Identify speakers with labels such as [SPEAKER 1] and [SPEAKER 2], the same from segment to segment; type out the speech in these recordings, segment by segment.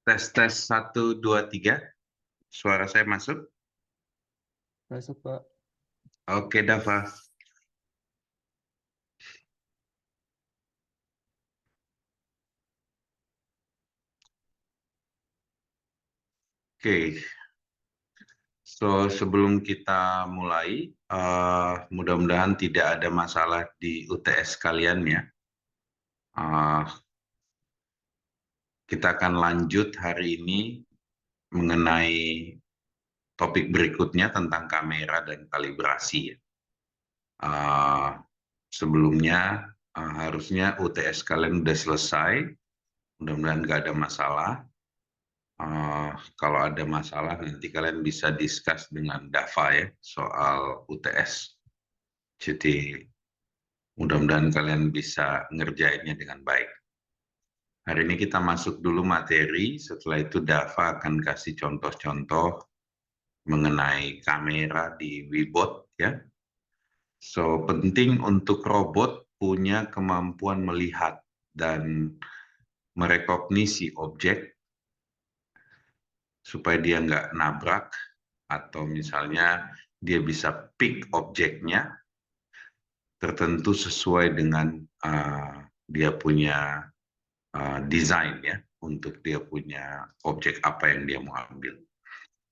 [SPEAKER 1] Tes tes 1 2 3. Suara saya masuk?
[SPEAKER 2] Masuk, Pak.
[SPEAKER 1] Oke, Dava. Oke. So, sebelum kita mulai, mudah-mudahan tidak ada masalah di UTS kalian ya. Kita akan lanjut hari ini mengenai topik berikutnya tentang kamera dan kalibrasi ya. Sebelumnya harusnya UTS kalian udah selesai, mudah-mudahan nggak ada masalah. Kalau ada masalah nanti kalian bisa discuss dengan Dava ya soal UTS. Jadi mudah-mudahan kalian bisa ngerjainnya dengan baik. Hari ini kita masuk dulu materi, setelah itu Dava akan kasih contoh-contoh mengenai kamera di Webot ya. So, penting untuk robot punya kemampuan melihat dan merekognisi objek supaya dia nggak nabrak atau misalnya dia bisa pick objeknya tertentu sesuai dengan dia punya desain ya untuk dia punya objek apa yang dia mau ambil.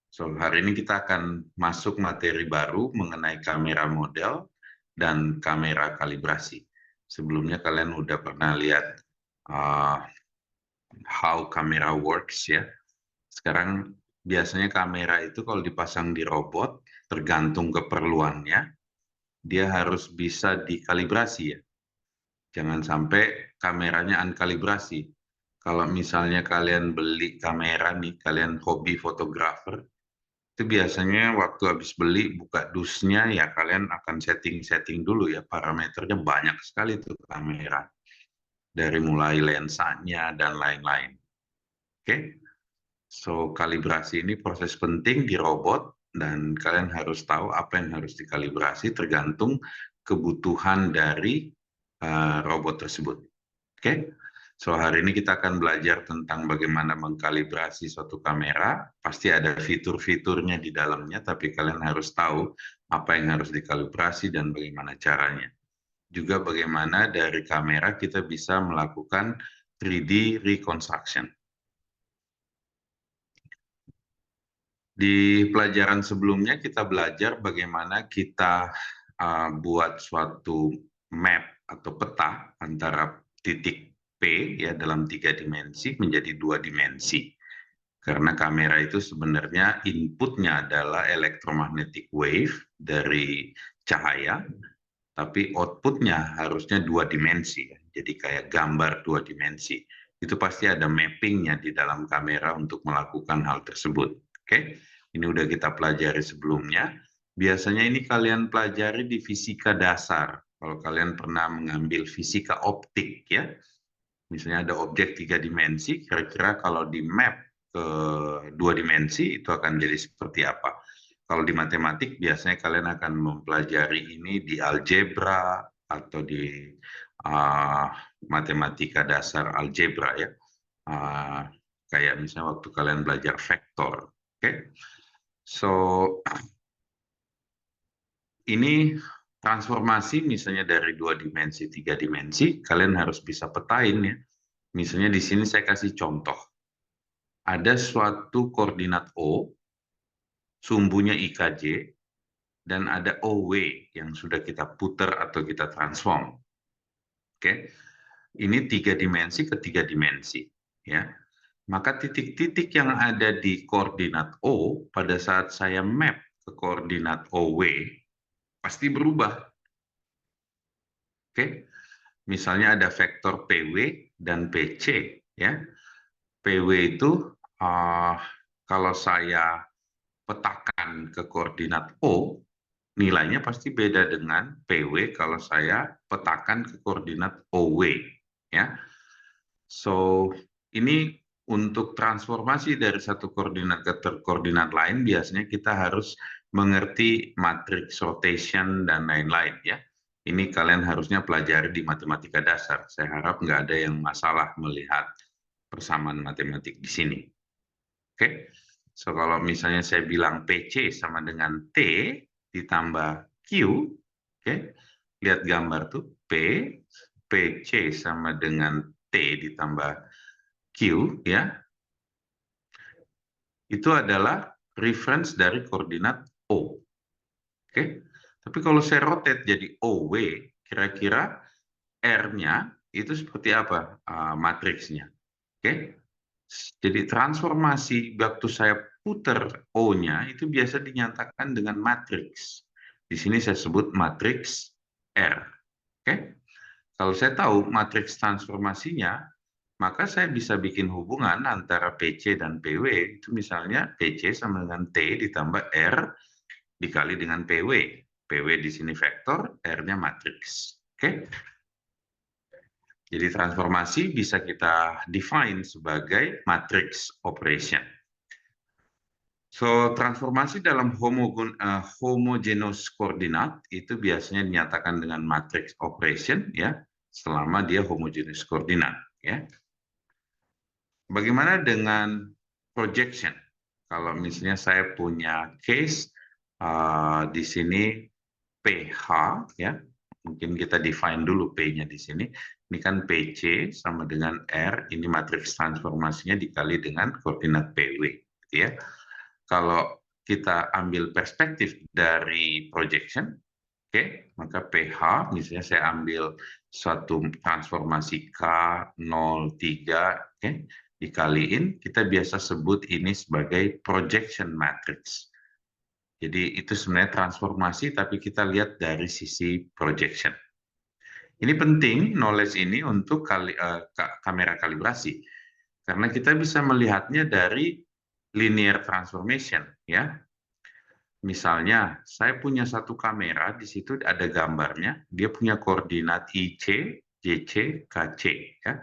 [SPEAKER 1] So, hari ini kita akan masuk materi baru mengenai kamera model dan kamera kalibrasi. Sebelumnya kalian udah pernah lihat how camera works ya. Sekarang biasanya kamera itu kalau dipasang di robot, tergantung keperluannya, dia harus bisa dikalibrasi ya. Jangan sampai kameranya unkalibrasi. Kalau misalnya kalian beli kamera nih, kalian hobi fotografer, itu biasanya waktu habis beli buka dusnya ya kalian akan setting-setting dulu ya, parameternya banyak sekali tuh kamera. Dari mulai lensanya dan lain-lain. Oke? So, kalibrasi ini proses penting di robot dan kalian harus tahu apa yang harus dikalibrasi tergantung kebutuhan dari robot tersebut. Oke? So, hari ini kita akan belajar tentang bagaimana mengkalibrasi suatu kamera. Pasti ada fitur-fiturnya di dalamnya, tapi kalian harus tahu apa yang harus dikalibrasi dan bagaimana caranya. Juga bagaimana dari kamera kita bisa melakukan 3D reconstruction. Di pelajaran sebelumnya kita belajar bagaimana kita buat suatu map atau peta antara titik P ya dalam 3 dimensi menjadi 2 dimensi. Karena kamera itu sebenarnya inputnya adalah electromagnetic wave dari cahaya, tapi outputnya harusnya 2 dimensi. Jadi kayak gambar 2 dimensi. Itu pasti ada mappingnya di dalam kamera untuk melakukan hal tersebut. Oke, ini udah kita pelajari sebelumnya. Biasanya ini kalian pelajari di fisika dasar. Kalau kalian pernah mengambil fisika optik ya, misalnya ada objek 3 dimensi, kira-kira kalau di map ke 2 dimensi itu akan jadi seperti apa. Kalau di matematik biasanya kalian akan mempelajari ini di algebra atau di matematika dasar algebra ya. Kayak misalnya waktu kalian belajar vektor. Oke. So, ini transformasi misalnya dari 2 dimensi, 3 dimensi, kalian harus bisa petain ya. Misalnya di sini saya kasih contoh. Ada suatu koordinat O, sumbunya IKJ, dan ada OW yang sudah kita putar atau kita transform. Oke, ini 3 dimensi ke 3 dimensi. Ya. Maka titik-titik yang ada di koordinat O, pada saat saya map ke koordinat OW, pasti berubah. Oke, misalnya ada vektor PW dan PC. Ya. PW itu kalau saya petakan ke koordinat O, nilainya pasti beda dengan PW kalau saya petakan ke koordinat OW. Ya. So, ini untuk transformasi dari satu koordinat ke koordinat lain, biasanya kita harus mengerti matrix rotation dan lain-lain. Ya. Ini kalian harusnya pelajari di matematika dasar. Saya harap nggak ada yang masalah melihat persamaan matematik di sini. Oke, so kalau misalnya saya bilang PC sama dengan T ditambah Q, oke, lihat gambar tuh PC sama dengan T ditambah Q, ya, itu adalah reference dari koordinat O. Oke, tapi kalau saya rotate jadi OW, kira-kira R-nya itu seperti apa matriksnya? Oke, jadi transformasi waktu saya putar O-nya itu biasa dinyatakan dengan matriks. Di sini saya sebut matriks R. Oke, kalau saya tahu matriks transformasinya, maka saya bisa bikin hubungan antara PC dan PW. Itu misalnya PC sama dengan T ditambah R dikali dengan PW. PW di sini vektor, R-nya matriks. Oke, jadi transformasi bisa kita define sebagai matrix operation. So, transformasi dalam homogeneous koordinat itu biasanya dinyatakan dengan matrix operation, ya, selama dia homogeneous koordinat, ya. Bagaimana dengan projection? Kalau misalnya saya punya case di sini PH, ya, mungkin kita define dulu P-nya di sini. Ini kan PC sama dengan R, ini matriks transformasinya dikali dengan koordinat PW, gitu ya. Kalau kita ambil perspektif dari projection, oke, maka PH, misalnya saya ambil suatu transformasi K03, oke, dikaliin, kita biasa sebut ini sebagai projection matrix. Jadi itu sebenarnya transformasi, tapi kita lihat dari sisi projection. Ini penting knowledge ini untuk kamera kalibrasi, karena kita bisa melihatnya dari linear transformation, ya. Misalnya, saya punya satu kamera, di situ ada gambarnya, dia punya koordinat IC, JC, KC, ya.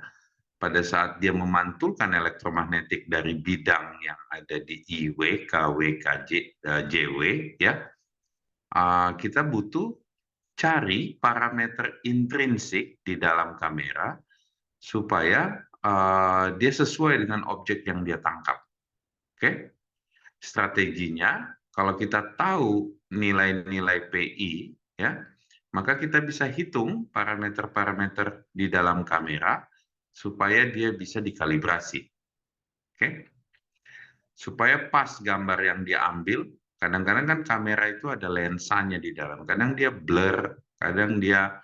[SPEAKER 1] Pada saat dia memantulkan elektromagnetik dari bidang yang ada di IW, KW, KJ, JW, ya, kita butuh cari parameter intrinsik di dalam kamera supaya dia sesuai dengan objek yang dia tangkap. Oke, strateginya kalau kita tahu nilai-nilai PI, ya, maka kita bisa hitung parameter-parameter di dalam kamera supaya dia bisa dikalibrasi. Oke, supaya pas gambar yang diambil. Kadang-kadang kan kamera itu ada lensanya di dalam. Kadang dia blur, kadang dia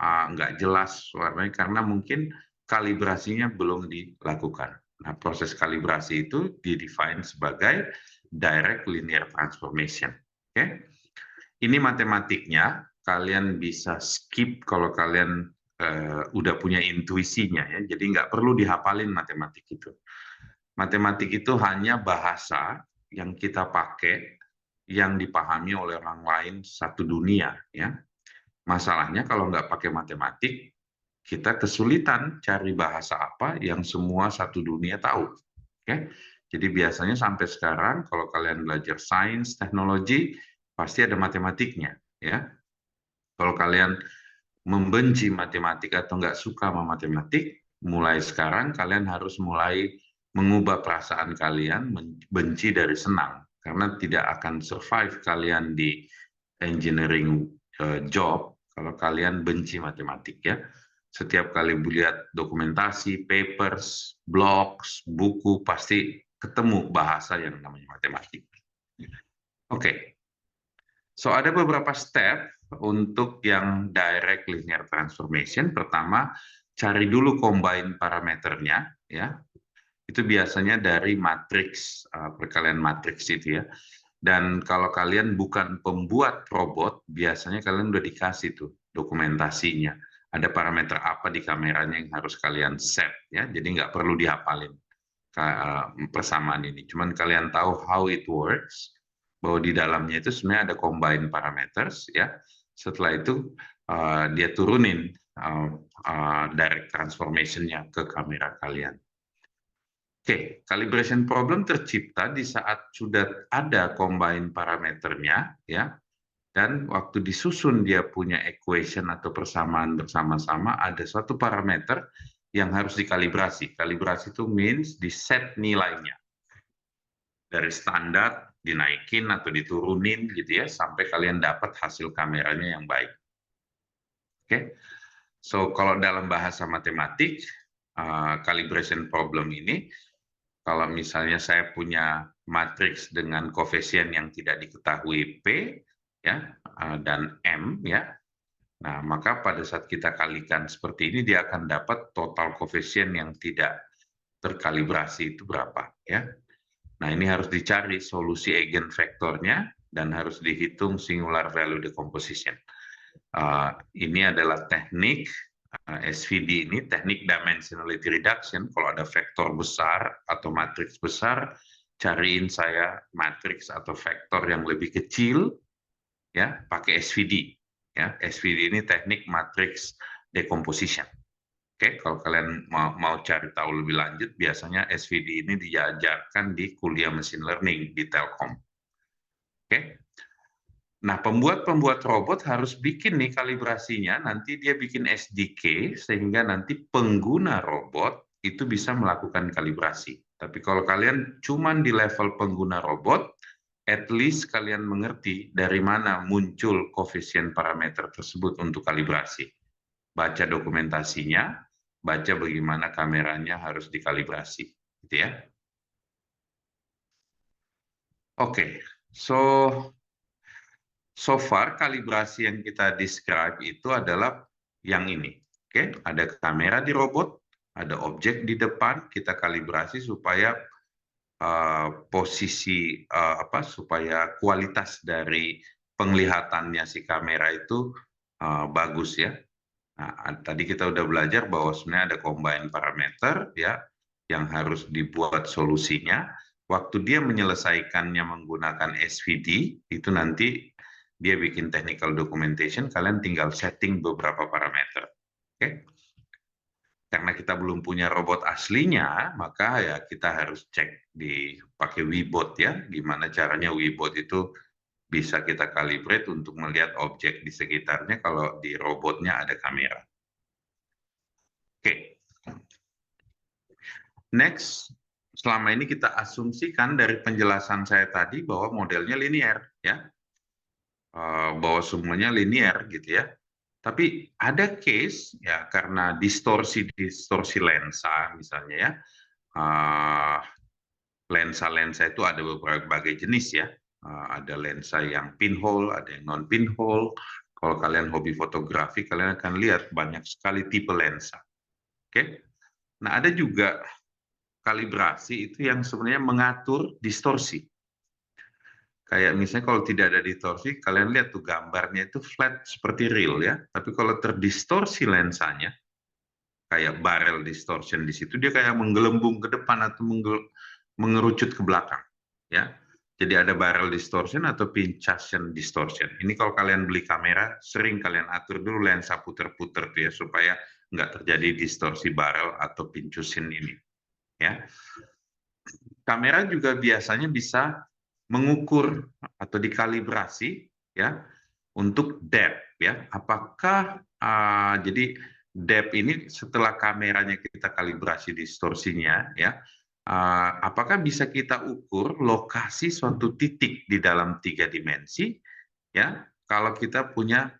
[SPEAKER 1] nggak jelas warnanya karena mungkin kalibrasinya belum dilakukan. Nah, proses kalibrasi itu didefine sebagai direct linear transformation. Oke, ini matematiknya. Kalian bisa skip kalau kalian udah punya intuisinya, ya. Jadi nggak perlu dihafalin matematik itu. Matematik itu hanya bahasa yang kita pakai, yang dipahami oleh orang lain satu dunia, ya. Masalahnya kalau nggak pakai matematik, kita kesulitan cari bahasa apa yang semua satu dunia tahu. Oke? Jadi biasanya sampai sekarang kalau kalian belajar sains, teknologi, pasti ada matematiknya, ya. Kalau kalian membenci matematik atau nggak suka sama matematik, mulai sekarang kalian harus mulai mengubah perasaan kalian benci dari senang, karena tidak akan survive kalian di engineering job kalau kalian benci matematik, ya. Setiap kali lihat dokumentasi, papers, blogs, buku, pasti ketemu bahasa yang namanya matematik. Oke, so ada beberapa step untuk yang direct linear transformation. Pertama, cari dulu combine parameternya, ya. Itu biasanya dari matriks, perkalian matriks itu, ya. Dan kalau kalian bukan pembuat robot, biasanya kalian udah dikasih tuh dokumentasinya. Ada parameter apa di kameranya yang harus kalian set, ya. Jadi nggak perlu dihafalin persamaan ini. Cuman kalian tahu how it works, bahwa di dalamnya itu sebenarnya ada combine parameters, ya. Setelah itu dia turunin direct transformation-nya ke kamera kalian. Oke, calibration problem tercipta di saat sudah ada combine parameternya, ya, dan waktu disusun dia punya equation atau persamaan bersama-sama, ada suatu parameter yang harus dikalibrasi. Kalibrasi itu means di set nilainya. dari standar dinaikin atau diturunin gitu ya sampai kalian dapat hasil kameranya yang baik. Oke, so kalau dalam bahasa matematik calibration problem ini, kalau misalnya saya punya matriks dengan koefisien yang tidak diketahui P ya dan M ya, nah maka pada saat kita kalikan seperti ini dia akan dapat total koefisien yang tidak terkalibrasi itu berapa ya. Nah, ini harus dicari solusi eigenvektornya dan harus dihitung singular value decomposition. Ini adalah teknik SVD ini, teknik dimensionality reduction. Kalau ada vektor besar atau matriks besar, cariin saya matriks atau vektor yang lebih kecil, ya, pakai SVD. Ya, SVD ini teknik matrix decomposition. Oke, kalau kalian mau cari tahu lebih lanjut, biasanya SVD ini diajarkan di kuliah mesin learning di Telkom. Oke, nah pembuat robot harus bikin nih kalibrasinya, nanti dia bikin SDK, sehingga nanti pengguna robot itu bisa melakukan kalibrasi. Tapi kalau kalian cuman di level pengguna robot, at least kalian mengerti dari mana muncul koefisien parameter tersebut untuk kalibrasi. Baca dokumentasinya, baca bagaimana kameranya harus dikalibrasi, gitu ya. Oke, so far kalibrasi yang kita describe itu adalah yang ini. Oke, ada kamera di robot, ada objek di depan, kita kalibrasi supaya posisi supaya kualitas dari penglihatannya si kamera itu bagus ya. Nah, tadi kita udah belajar bahwa sebenarnya ada combine parameter ya yang harus dibuat solusinya. Waktu dia menyelesaikannya menggunakan SVD, itu nanti dia bikin technical documentation, kalian tinggal setting beberapa parameter. Oke? Karena kita belum punya robot aslinya, maka ya kita harus cek pakai Webot ya, gimana caranya Webot itu bisa kita calibrate untuk melihat objek di sekitarnya kalau di robotnya ada kamera. Oke. Next, selama ini kita asumsikan dari penjelasan saya tadi bahwa modelnya linear ya. Bahwa semuanya linear gitu ya. Tapi ada case ya karena distorsi lensa misalnya ya. Lensa-lensa itu ada berbagai jenis ya. Ada lensa yang pinhole, ada yang non pinhole. Kalau kalian hobi fotografi, kalian akan lihat banyak sekali tipe lensa. Oke. Nah, ada juga kalibrasi itu yang sebenarnya mengatur distorsi. Kayak misalnya kalau tidak ada distorsi, kalian lihat tuh gambarnya itu flat seperti real ya. Tapi kalau terdistorsi lensanya, kayak barrel distortion di situ, dia kayak menggelembung ke depan atau mengerucut ke belakang. Ya, jadi ada barrel distortion atau pinchation distortion. Ini kalau kalian beli kamera, sering kalian atur dulu lensa puter-puter tuh ya, supaya nggak terjadi distorsi barrel atau pinchation ini. Ya, kamera juga biasanya bisa mengukur atau dikalibrasi ya untuk depth ya. Apakah jadi depth ini setelah kameranya kita kalibrasi distorsinya ya, apakah bisa kita ukur lokasi suatu titik di dalam 3 dimensi ya kalau kita punya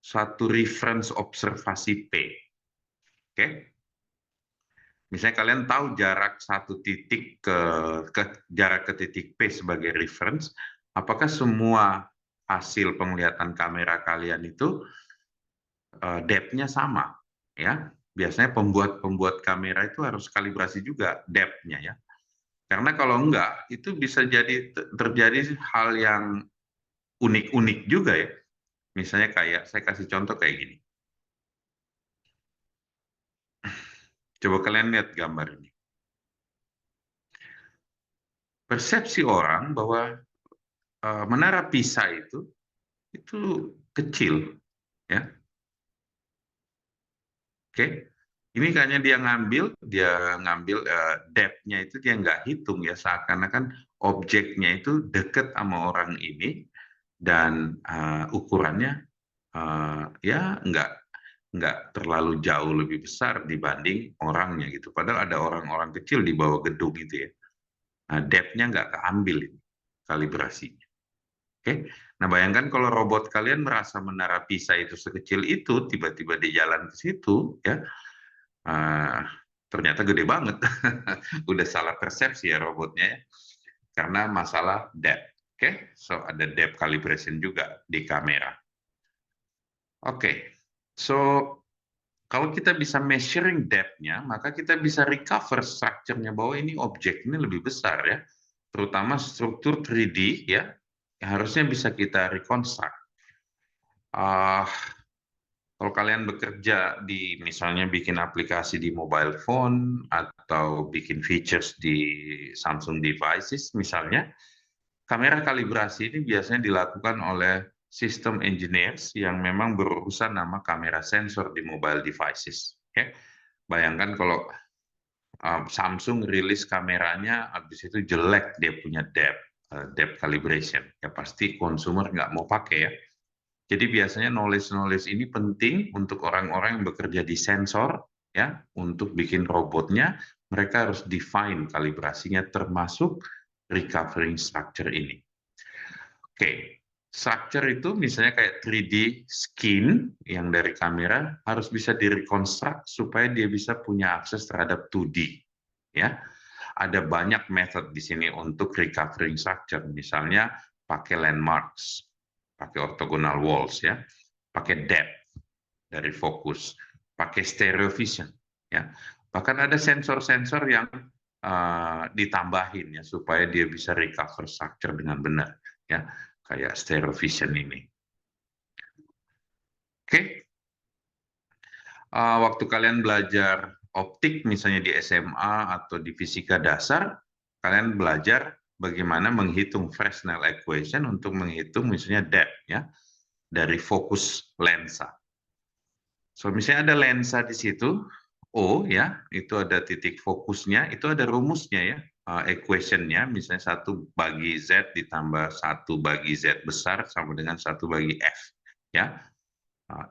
[SPEAKER 1] suatu reference observasi P. Oke. Misalnya kalian tahu jarak satu titik jarak ke titik P sebagai reference, apakah semua hasil penglihatan kamera kalian itu depth-nya sama? Ya, biasanya pembuat kamera itu harus kalibrasi juga depth-nya ya. Karena kalau enggak, itu bisa terjadi hal yang unik-unik juga ya. Misalnya kayak saya kasih contoh kayak gini. Coba kalian lihat gambar ini. Persepsi orang bahwa Menara Pisa itu kecil, ya. Oke, ini kayaknya dia ngambil depth-nya itu dia nggak hitung ya, seakan-akan objeknya itu dekat sama orang ini dan ukurannya ya nggak terlalu jauh lebih besar dibanding orangnya gitu. Padahal ada orang-orang kecil di bawah gedung itu ya. depth-nya nggak keambil ini, kalibrasinya. Oke, nah bayangkan kalau robot kalian merasa menara Pisa itu sekecil itu, tiba-tiba di jalan ke situ, ya, ternyata gede banget. Udah salah persepsi ya robotnya, ya. Karena masalah depth. Oke, so ada depth calibration juga di kamera. Oke, so kalau kita bisa measuring depth-nya, maka kita bisa recover structure-nya bahwa ini objek ini lebih besar ya, terutama struktur 3D ya, harusnya bisa kita reconstruct. Kalau kalian bekerja di misalnya bikin aplikasi di mobile phone atau bikin features di Samsung devices misalnya, kamera kalibrasi ini biasanya dilakukan oleh system engineers yang memang berurusan nama kamera sensor di mobile devices. Okay? Bayangkan kalau Samsung rilis kameranya, habis itu jelek dia punya depth calibration, ya pasti konsumer nggak mau pakai ya. Jadi biasanya knowledge ini penting untuk orang-orang yang bekerja di sensor, ya, untuk bikin robotnya, mereka harus define kalibrasinya termasuk recovering structure ini. Oke, structure itu misalnya kayak 3D skin yang dari kamera harus bisa direkonstruk supaya dia bisa punya akses terhadap 2D, ya. Ada banyak method di sini untuk recovering structure, misalnya pakai landmarks, pakai orthogonal walls ya, pakai depth dari fokus, pakai stereo vision ya. Bahkan ada sensor-sensor yang ditambahin ya supaya dia bisa recover structure dengan benar ya, kayak stereo vision ini. Oke. Waktu kalian belajar optik misalnya di SMA atau di fisika dasar, kalian belajar bagaimana menghitung Fresnel equation untuk menghitung misalnya depth ya dari fokus lensa. So misalnya ada lensa di situ, O ya, itu ada titik fokusnya, itu ada rumusnya ya, equationnya, misalnya 1 bagi Z ditambah 1 bagi Z besar sama dengan 1 bagi F ya.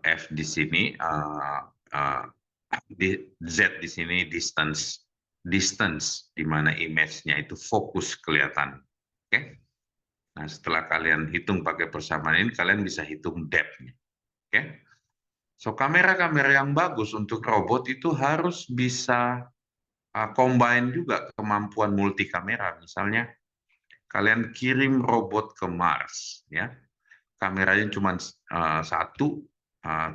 [SPEAKER 1] F di sini, Z di sini distance di mana image-nya itu fokus kelihatan. Oke. Nah, setelah kalian hitung pakai persamaan ini, kalian bisa hitung depth-nya. Oke. So, kamera-kamera yang bagus untuk robot itu harus bisa combine juga kemampuan multi kamera. Misalnya, kalian kirim robot ke Mars, ya, kameranya cuma satu,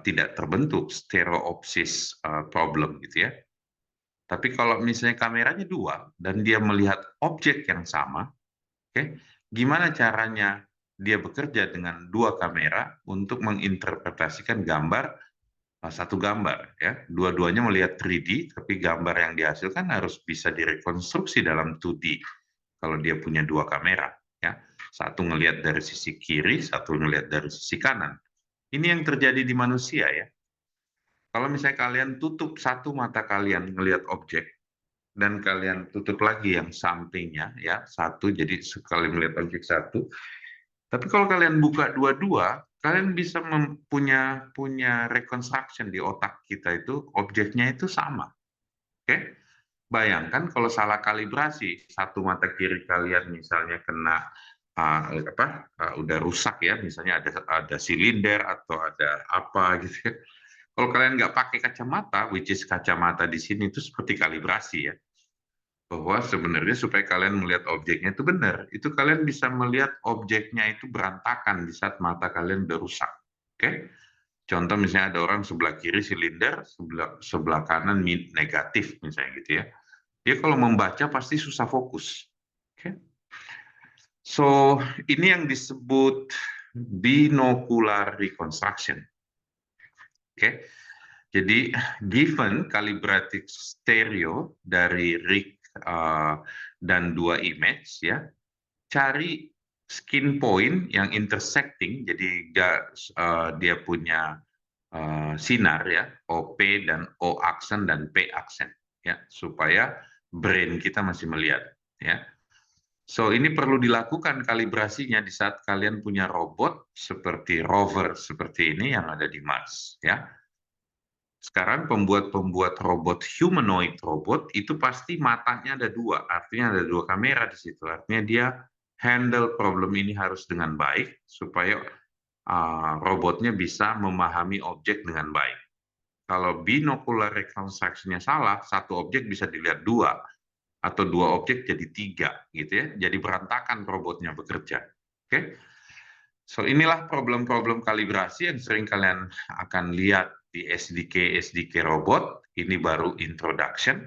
[SPEAKER 1] tidak terbentuk stereopsis problem gitu ya. Tapi kalau misalnya kameranya 2 dan dia melihat objek yang sama, oke, gimana caranya dia bekerja dengan 2 kamera untuk menginterpretasikan gambar, satu gambar ya. Dua-duanya melihat 3D, tapi gambar yang dihasilkan harus bisa direkonstruksi dalam 2D kalau dia punya 2 kamera ya. Satu ngelihat dari sisi kiri, satu ngelihat dari sisi kanan. Ini yang terjadi di manusia ya. Kalau misalnya kalian tutup satu mata kalian ngelihat objek, dan kalian tutup lagi yang sampingnya ya, satu, jadi sekali melihat objek satu. Tapi kalau kalian buka dua-dua, kalian bisa punya reconstruction di otak kita itu objeknya itu sama. Oke? Bayangkan kalau salah kalibrasi, satu mata kiri kalian misalnya kena udah rusak ya, misalnya ada silinder atau ada apa gitu ya. Kalau kalian nggak pakai kacamata, which is kacamata di sini itu seperti kalibrasi ya, bahwa sebenarnya supaya kalian melihat objeknya itu benar, itu kalian bisa melihat objeknya itu berantakan di saat mata kalian udah rusak. Oke? Contoh misalnya ada orang sebelah kiri silinder, sebelah kanan negatif misalnya gitu ya. Dia kalau membaca pasti susah fokus. Oke? So, ini yang disebut binocular reconstruction. Oke? Jadi, given calibrated stereo dari rig dan 2 image ya, cari skin point yang intersecting, jadi dia punya sinar ya, OP dan O aksen dan P aksen ya, supaya brain kita masih melihat ya. So ini perlu dilakukan kalibrasinya di saat kalian punya robot seperti rover seperti ini yang ada di Mars ya. Sekarang pembuat robot humanoid robot itu pasti matanya ada dua, artinya ada dua kamera di situ. Artinya dia handle problem ini harus dengan baik supaya robotnya bisa memahami objek dengan baik. Kalau binocular reconstruction-nya salah, satu objek bisa dilihat dua, atau dua objek jadi tiga, gitu ya. Jadi berantakan robotnya bekerja. Oke? So inilah problem-problem kalibrasi yang sering kalian akan lihat di SDK robot. Ini baru introduction.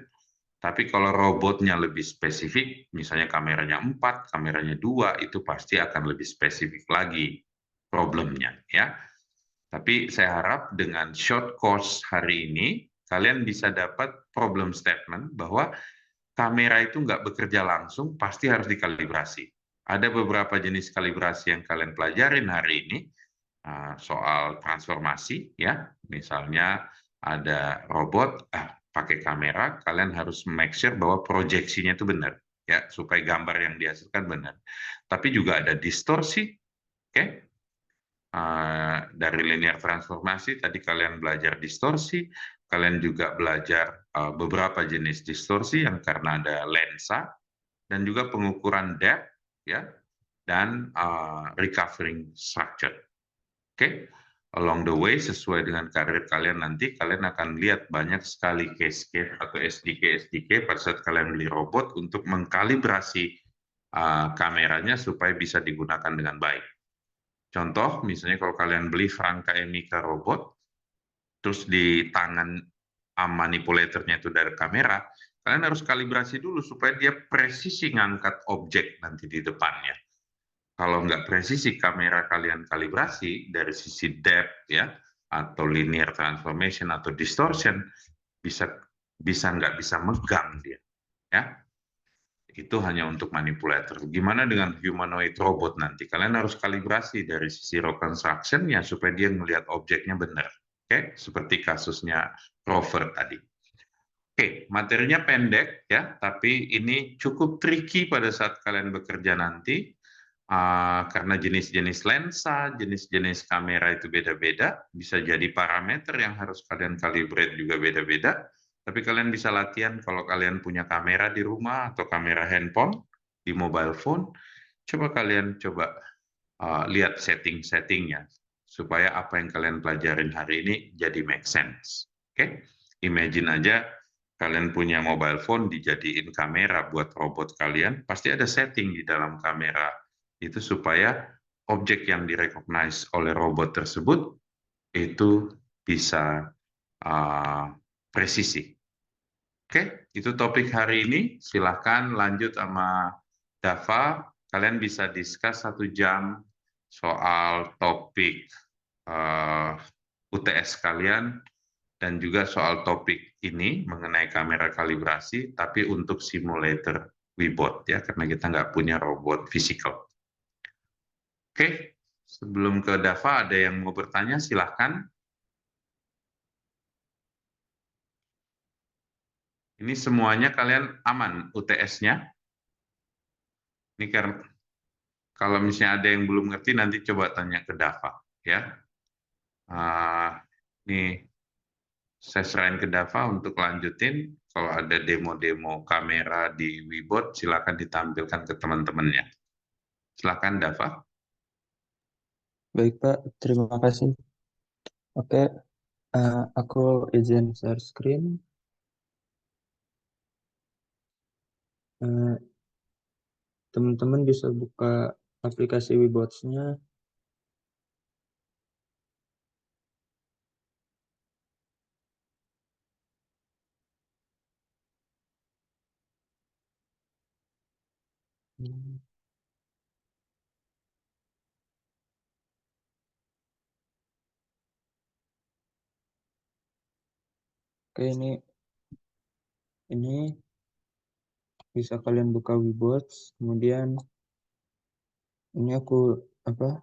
[SPEAKER 1] Tapi kalau robotnya lebih spesifik, misalnya kameranya 4, kameranya 2, itu pasti akan lebih spesifik lagi problemnya, ya. Tapi saya harap dengan short course hari ini, kalian bisa dapat problem statement bahwa kamera itu nggak bekerja langsung, pasti harus dikalibrasi. Ada beberapa jenis kalibrasi yang kalian pelajarin hari ini, soal transformasi, ya. Misalnya ada robot, pakai kamera, kalian harus make sure bahwa proyeksinya itu benar, ya, supaya gambar yang dihasilkan benar. Tapi juga ada distorsi, oke? Okay? Dari linear transformasi, tadi kalian belajar distorsi, kalian juga belajar beberapa jenis distorsi yang karena ada lensa, dan juga pengukuran depth, ya, dan recovering structure. Oke, along the way, sesuai dengan karir kalian nanti, kalian akan lihat banyak sekali case-case atau SDK pada saat kalian beli robot untuk mengkalibrasi kameranya supaya bisa digunakan dengan baik. Contoh, misalnya kalau kalian beli Franka Emika robot, terus di tangan manipulatornya itu dari kamera, kalian harus kalibrasi dulu supaya dia presisi ngangkat objek nanti di depannya. Kalau nggak presisi kamera kalian kalibrasi dari sisi depth, ya, atau linear transformation atau distortion, bisa nggak bisa megang dia, ya. Itu hanya untuk manipulator. Gimana dengan humanoid robot nanti? Kalian harus kalibrasi dari sisi reconstruction-nya supaya dia melihat objeknya benar. Oke, seperti kasusnya rover tadi. Oke, materinya pendek ya, tapi ini cukup tricky pada saat kalian bekerja nanti. Karena jenis-jenis lensa, jenis-jenis kamera itu beda-beda, bisa jadi parameter yang harus kalian calibrate juga beda-beda. Tapi kalian bisa latihan kalau kalian punya kamera di rumah atau kamera handphone di mobile phone, coba kalian lihat setting-settingnya supaya apa yang kalian pelajarin hari ini jadi make sense. Oke, imagine aja kalian punya mobile phone dijadiin kamera buat robot kalian, pasti ada setting di dalam kamera itu supaya objek yang direcognize oleh robot tersebut itu bisa presisi. Oke, itu topik hari ini. Silahkan lanjut sama Dava. Kalian bisa discuss 1 jam soal topik UTS kalian dan juga soal topik ini mengenai kamera kalibrasi, tapi untuk simulator Webot ya, karena kita nggak punya robot physical. Oke, sebelum ke Dava, ada yang mau bertanya, silahkan. Ini semuanya kalian aman UTS-nya? Ini karena kalau misalnya ada yang belum ngerti, nanti coba tanya ke Dava. Ya, nih saya serahin ke Dava untuk lanjutin. Kalau ada demo-demo kamera di Webot, silakan ditampilkan ke teman-temannya. Silakan Dava.
[SPEAKER 2] Baik, Pak. Terima kasih. Oke, aku izin share screen. Eh, Teman-teman bisa buka aplikasi Webots-nya. Oke, ini bisa kalian buka Webots. Kemudian ini aku apa?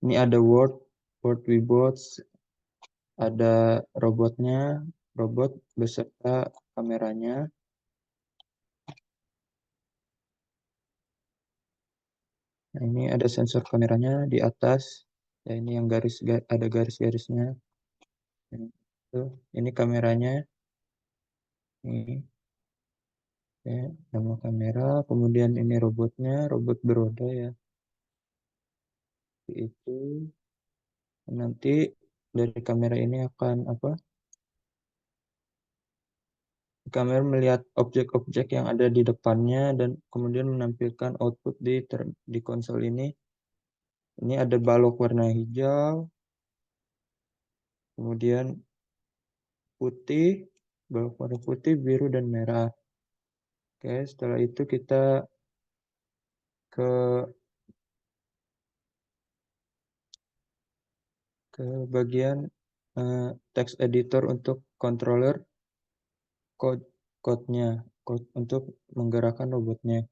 [SPEAKER 2] Ini ada Word Webots, ada robotnya, robot beserta kameranya. Nah, ini ada sensor kameranya di atas. Ya, ini yang ada garis-garisnya. Tuh, ini kameranya. Ini ya, nama kamera. Kemudian ini robotnya, robot beroda ya. Itu nanti dari kamera ini akan apa? Kamera melihat objek-objek yang ada di depannya dan kemudian menampilkan output di konsol ini. Ini ada balok warna hijau, kemudian putih, balok warna putih, biru, dan merah. Oke, setelah itu kita ke bagian text editor untuk controller code-nya, code untuk menggerakkan robotnya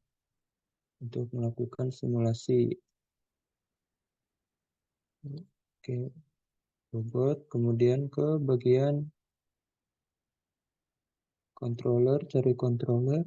[SPEAKER 2] untuk melakukan simulasi. Oke, robot, kemudian ke bagian controller, cari controller.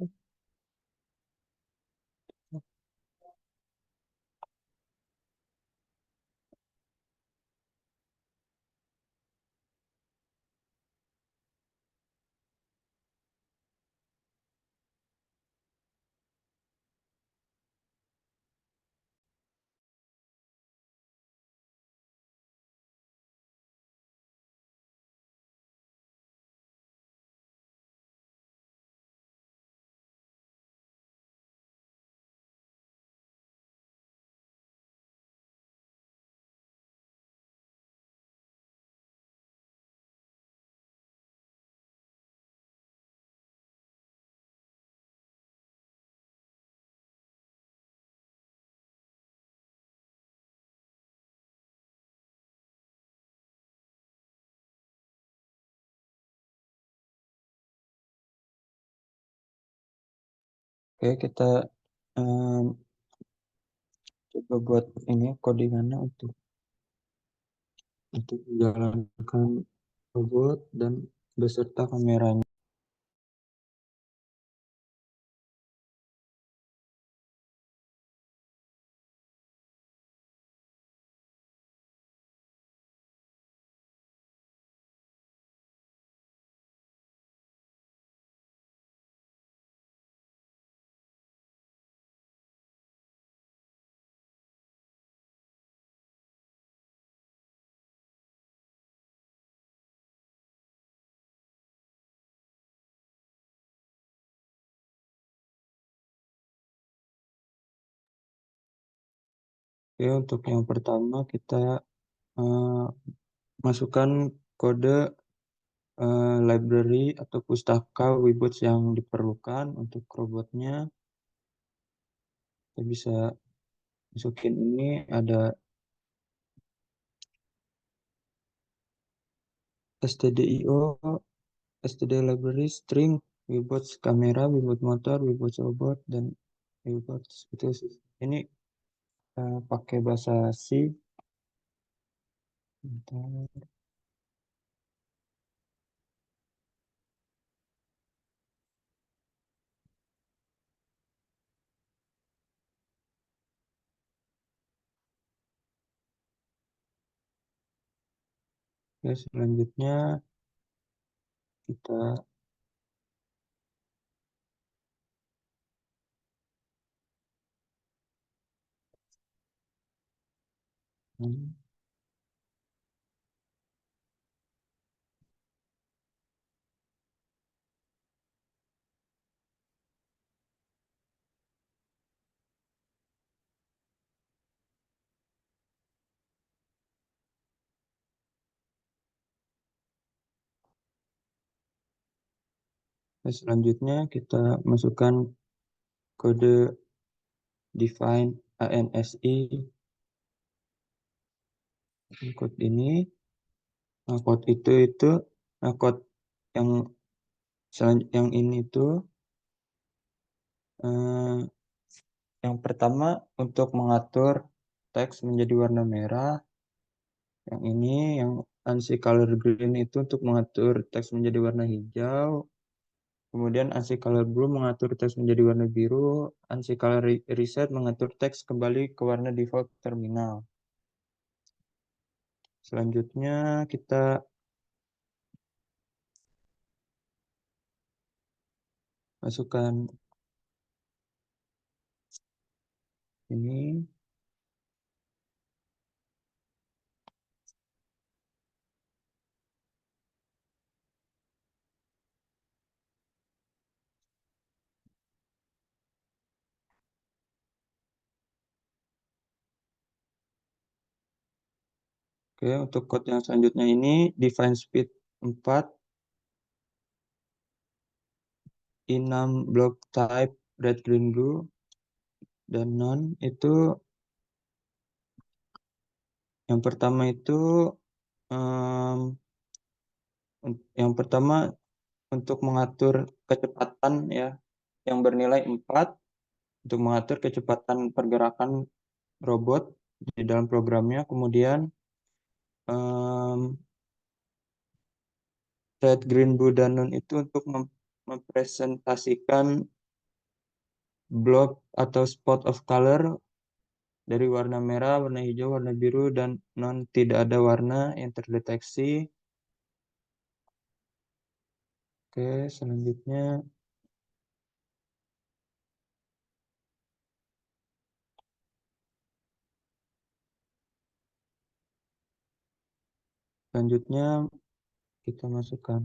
[SPEAKER 2] Oke, kita coba buat ini codingannya untuk menjalankan robot dan beserta kameranya. Oke, untuk yang pertama kita eh, masukkan kode library atau pustaka Webots yang diperlukan untuk robotnya. Kita bisa masukin ini ada stdio, std library, string, Webots kamera, Webots motor, Webots robot, dan Webots itu sih. Ini pakai bahasa C. Bentar. Ya, selanjutnya kita hmm, selanjutnya kita masukkan kode define ANSI code ini. Nah, code itu code yang yang ini tuh eh, yang pertama untuk mengatur teks menjadi warna merah. Yang ini yang ANSI color green itu untuk mengatur teks menjadi warna hijau. Kemudian ANSI color blue mengatur teks menjadi warna biru. ANSI color reset mengatur teks kembali ke warna default terminal. Selanjutnya kita masukkan ini. Oke, untuk code yang selanjutnya ini define speed 4 enum block type red green blue dan none itu yang pertama itu yang pertama untuk mengatur kecepatan ya yang bernilai 4 untuk mengatur kecepatan pergerakan robot di dalam programnya. Kemudian red, green, blue, dan none itu untuk mempresentasikan blob atau spot of color dari warna merah, warna hijau, warna biru, dan non tidak ada warna yang terdeteksi. Oke, selanjutnya kita masukkan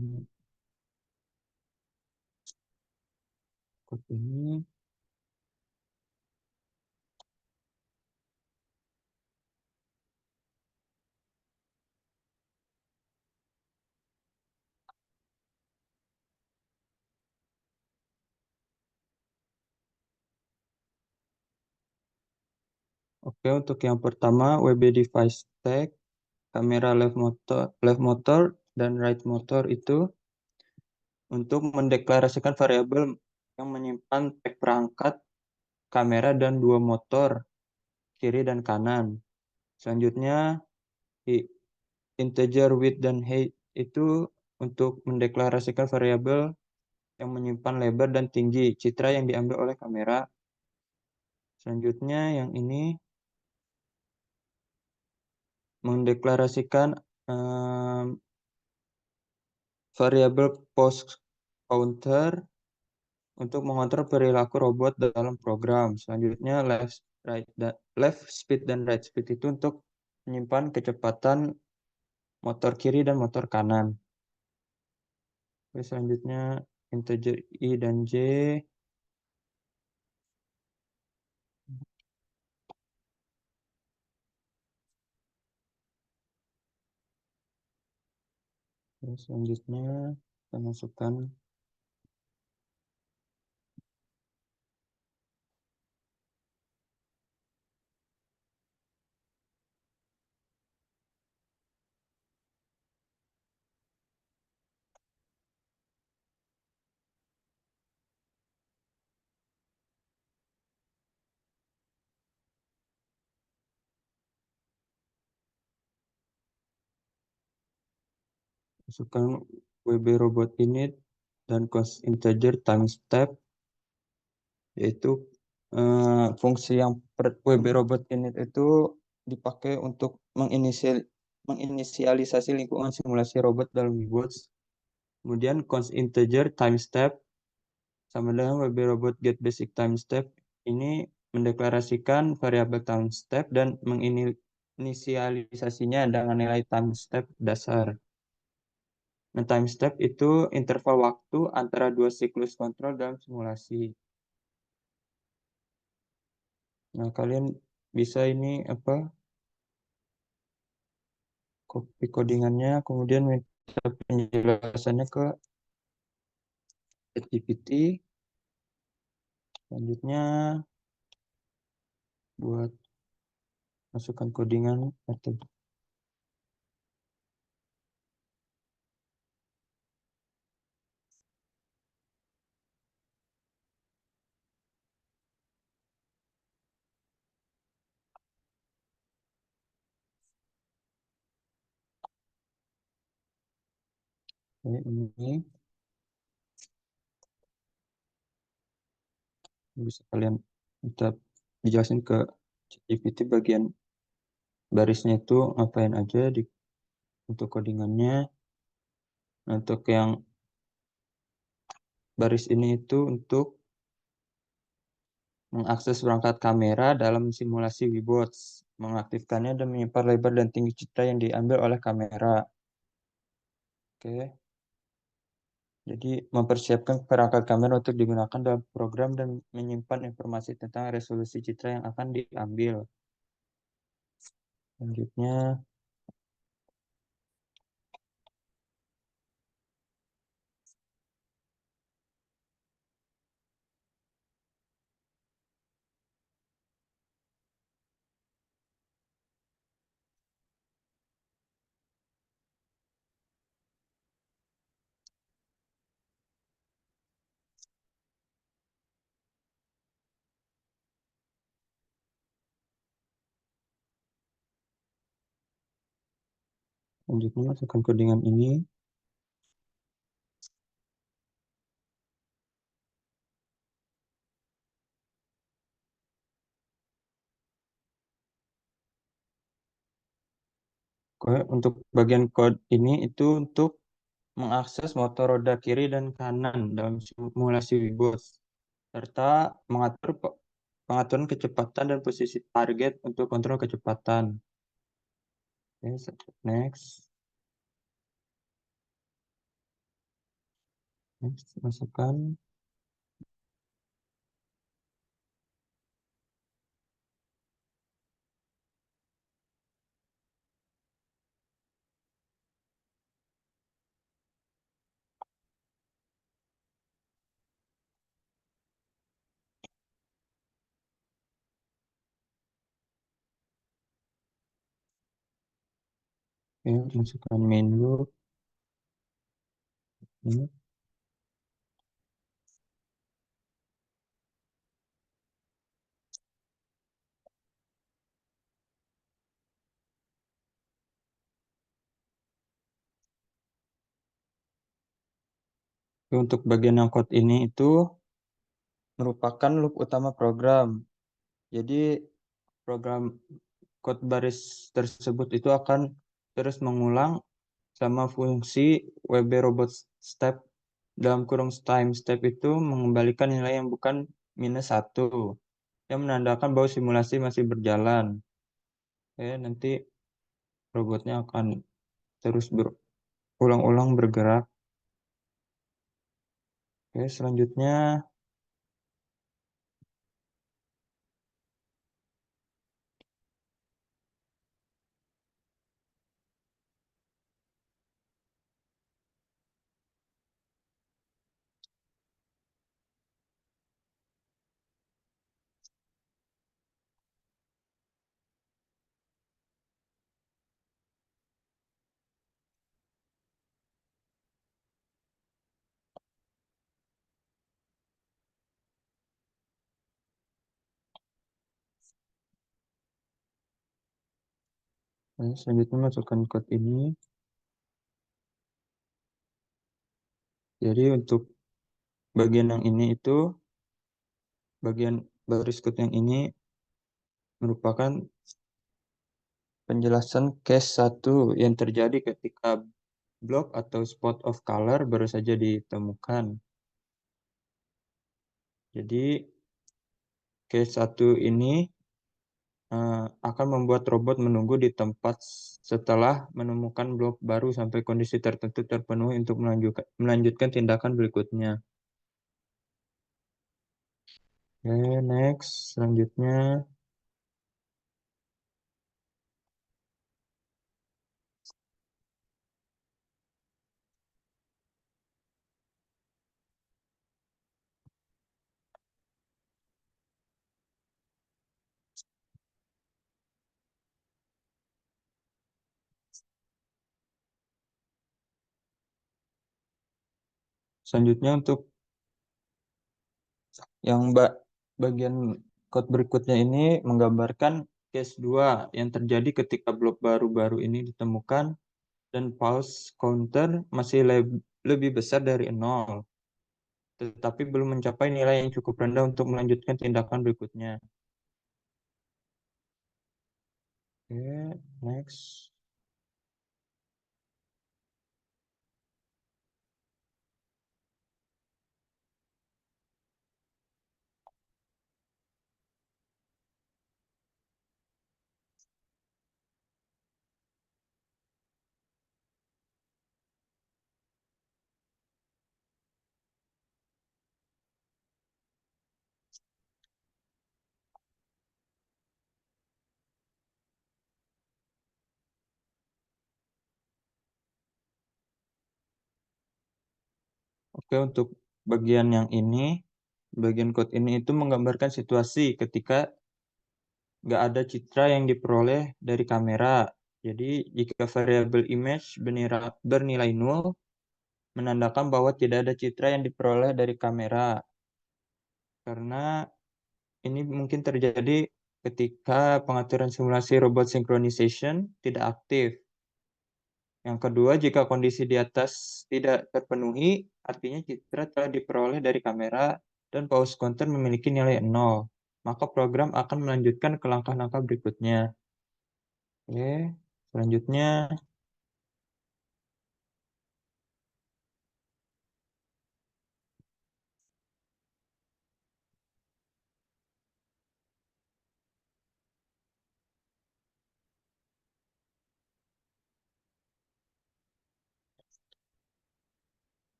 [SPEAKER 2] code ini. Oke, untuk yang pertama WB device tag, kamera left motor dan right motor itu untuk mendeklarasikan variabel yang menyimpan tag perangkat, kamera, dan dua motor kiri dan kanan. Selanjutnya integer width dan height itu untuk mendeklarasikan variabel yang menyimpan lebar dan tinggi citra yang diambil oleh kamera. Selanjutnya yang ini mendeklarasikan variabel post counter untuk mengontrol perilaku robot dalam program. Selanjutnya left speed dan right speed itu untuk menyimpan kecepatan motor kiri dan motor kanan. Oke, selanjutnya integer I dan J. Oke, selanjutnya kita masukkan WB robot init dan const integer time step, yaitu fungsi yang WB robot init itu dipakai untuk menginisialisasi lingkungan simulasi robot dalam Webworks. Kemudian const integer time step sama dengan WB robot get basic time step ini mendeklarasikan variabel time step dan menginisialisasinya dengan nilai time step dasar. Nah, time step itu interval waktu antara dua siklus kontrol dalam simulasi. Nah, kalian bisa ini apa? Copy codingannya, kemudian minta penjelasannya ke ChatGPT. Selanjutnya buat masukkan codingan atau ini bisa kalian minta dijelasin ke ChatGPT bagian barisnya itu ngapain aja untuk codingannya. Nah, untuk yang baris ini itu untuk mengakses perangkat kamera dalam simulasi Webots, mengaktifkannya dan menyimpan lebar dan tinggi citra yang diambil oleh kamera. Oke. Jadi mempersiapkan perangkat kamera untuk digunakan dalam program dan menyimpan informasi tentang resolusi citra yang akan diambil. Selanjutnya, masukkan codingan ini. Oke, untuk bagian code ini itu untuk mengakses motor roda kiri dan kanan dalam simulasi Webots, serta mengatur pengaturan kecepatan dan posisi target untuk kontrol kecepatan. Oke, next. Next, masukkan. Oke, masukkan main loop. Ini. Untuk bagian yang code ini itu merupakan loop utama program. Jadi program code baris tersebut itu akan terus mengulang sama fungsi WB robot step dalam kurung time step itu mengembalikan nilai yang bukan -1 yang menandakan bahwa simulasi masih berjalan. Oke, nanti robotnya akan terus berulang-ulang bergerak. Oke, selanjutnya selanjutnya masukkan code ini. Jadi untuk bagian yang ini itu bagian baris code yang ini merupakan penjelasan case 1 yang terjadi ketika block atau spot of color baru saja ditemukan. Jadi case 1 ini akan membuat robot menunggu di tempat setelah menemukan blok baru sampai kondisi tertentu terpenuhi untuk melanjutkan tindakan berikutnya. Oke, next. Selanjutnya, untuk yang bagian code berikutnya ini menggambarkan case 2 yang terjadi ketika blok baru-baru ini ditemukan dan pulse counter masih lebih besar dari 0, tetapi belum mencapai nilai yang cukup rendah untuk melanjutkan tindakan berikutnya. Oke, next. Oke, untuk bagian yang ini, bagian code ini itu menggambarkan situasi ketika nggak ada citra yang diperoleh dari kamera. Jadi, jika variabel image bernilai nol, menandakan bahwa tidak ada citra yang diperoleh dari kamera. Karena ini mungkin terjadi ketika pengaturan simulasi robot synchronization tidak aktif. Yang kedua, jika kondisi di atas tidak terpenuhi, artinya citra telah diperoleh dari kamera dan pause counter memiliki nilai 0. Maka program akan melanjutkan ke langkah-langkah berikutnya. Oke, selanjutnya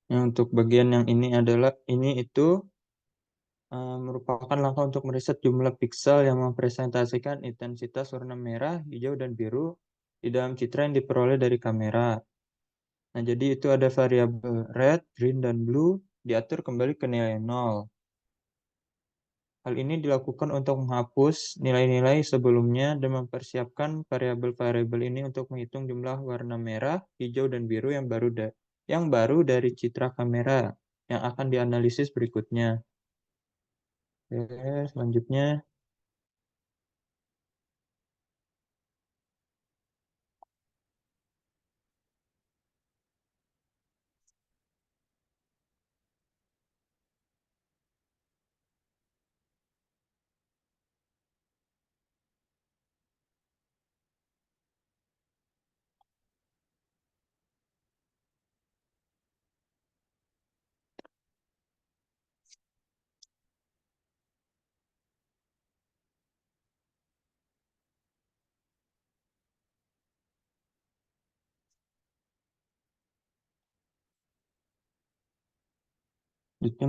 [SPEAKER 2] untuk bagian yang ini adalah merupakan langkah untuk mereset jumlah piksel yang mempresentasikan intensitas warna merah, hijau, dan biru di dalam citra yang diperoleh dari kamera. Nah, jadi itu ada variabel red, green, dan blue diatur kembali ke nilai 0. Hal ini dilakukan untuk menghapus nilai-nilai sebelumnya dan mempersiapkan variabel-variabel ini untuk menghitung jumlah warna merah, hijau, dan biru yang baru dari citra kamera yang akan dianalisis berikutnya. Oke, selanjutnya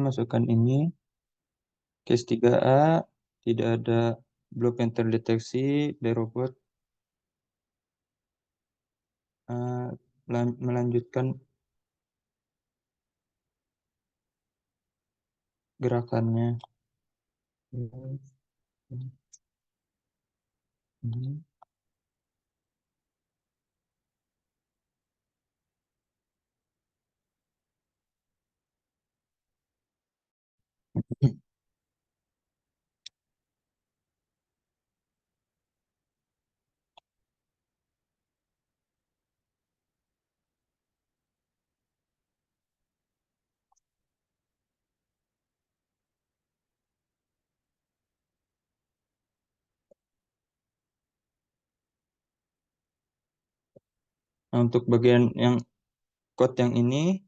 [SPEAKER 2] masukkan ini. Case 3A, tidak ada blok yang terdeteksi dari robot. Melanjutkan gerakannya. Nah, untuk bagian yang code yang ini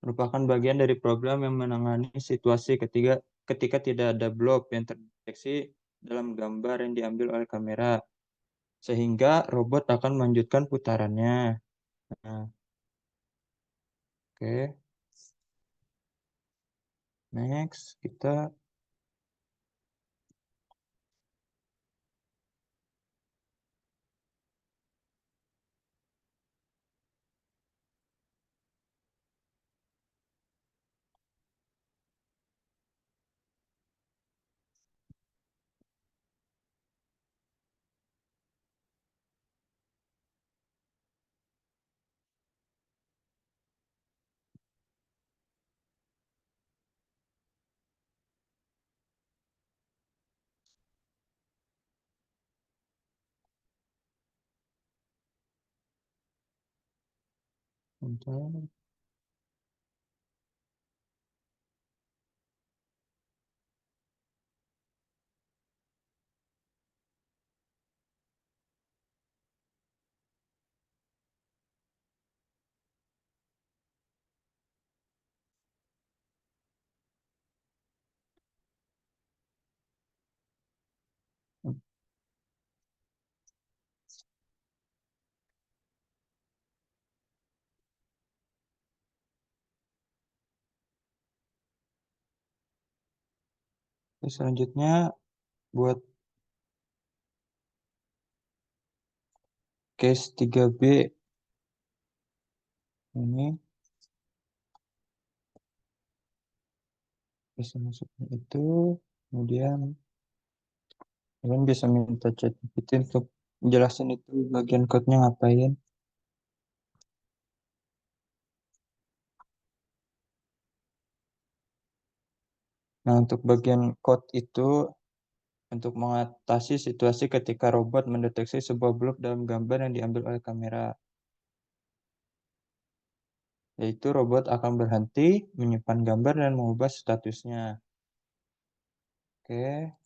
[SPEAKER 2] merupakan bagian dari program yang menangani situasi ketika tidak ada blok yang terdeteksi dalam gambar yang diambil oleh kamera, sehingga robot akan melanjutkan putarannya. Nah, oke, next kita bentar. Selanjutnya buat case 3B ini bisa masukkan itu, kemudian kalian bisa minta ChatGPT untuk jelasin itu bagian code-nya ngapain. Nah, untuk bagian code itu untuk mengatasi situasi ketika robot mendeteksi sebuah blok dalam gambar yang diambil oleh kamera. Yaitu robot akan berhenti, menyimpan gambar, dan mengubah statusnya. Oke.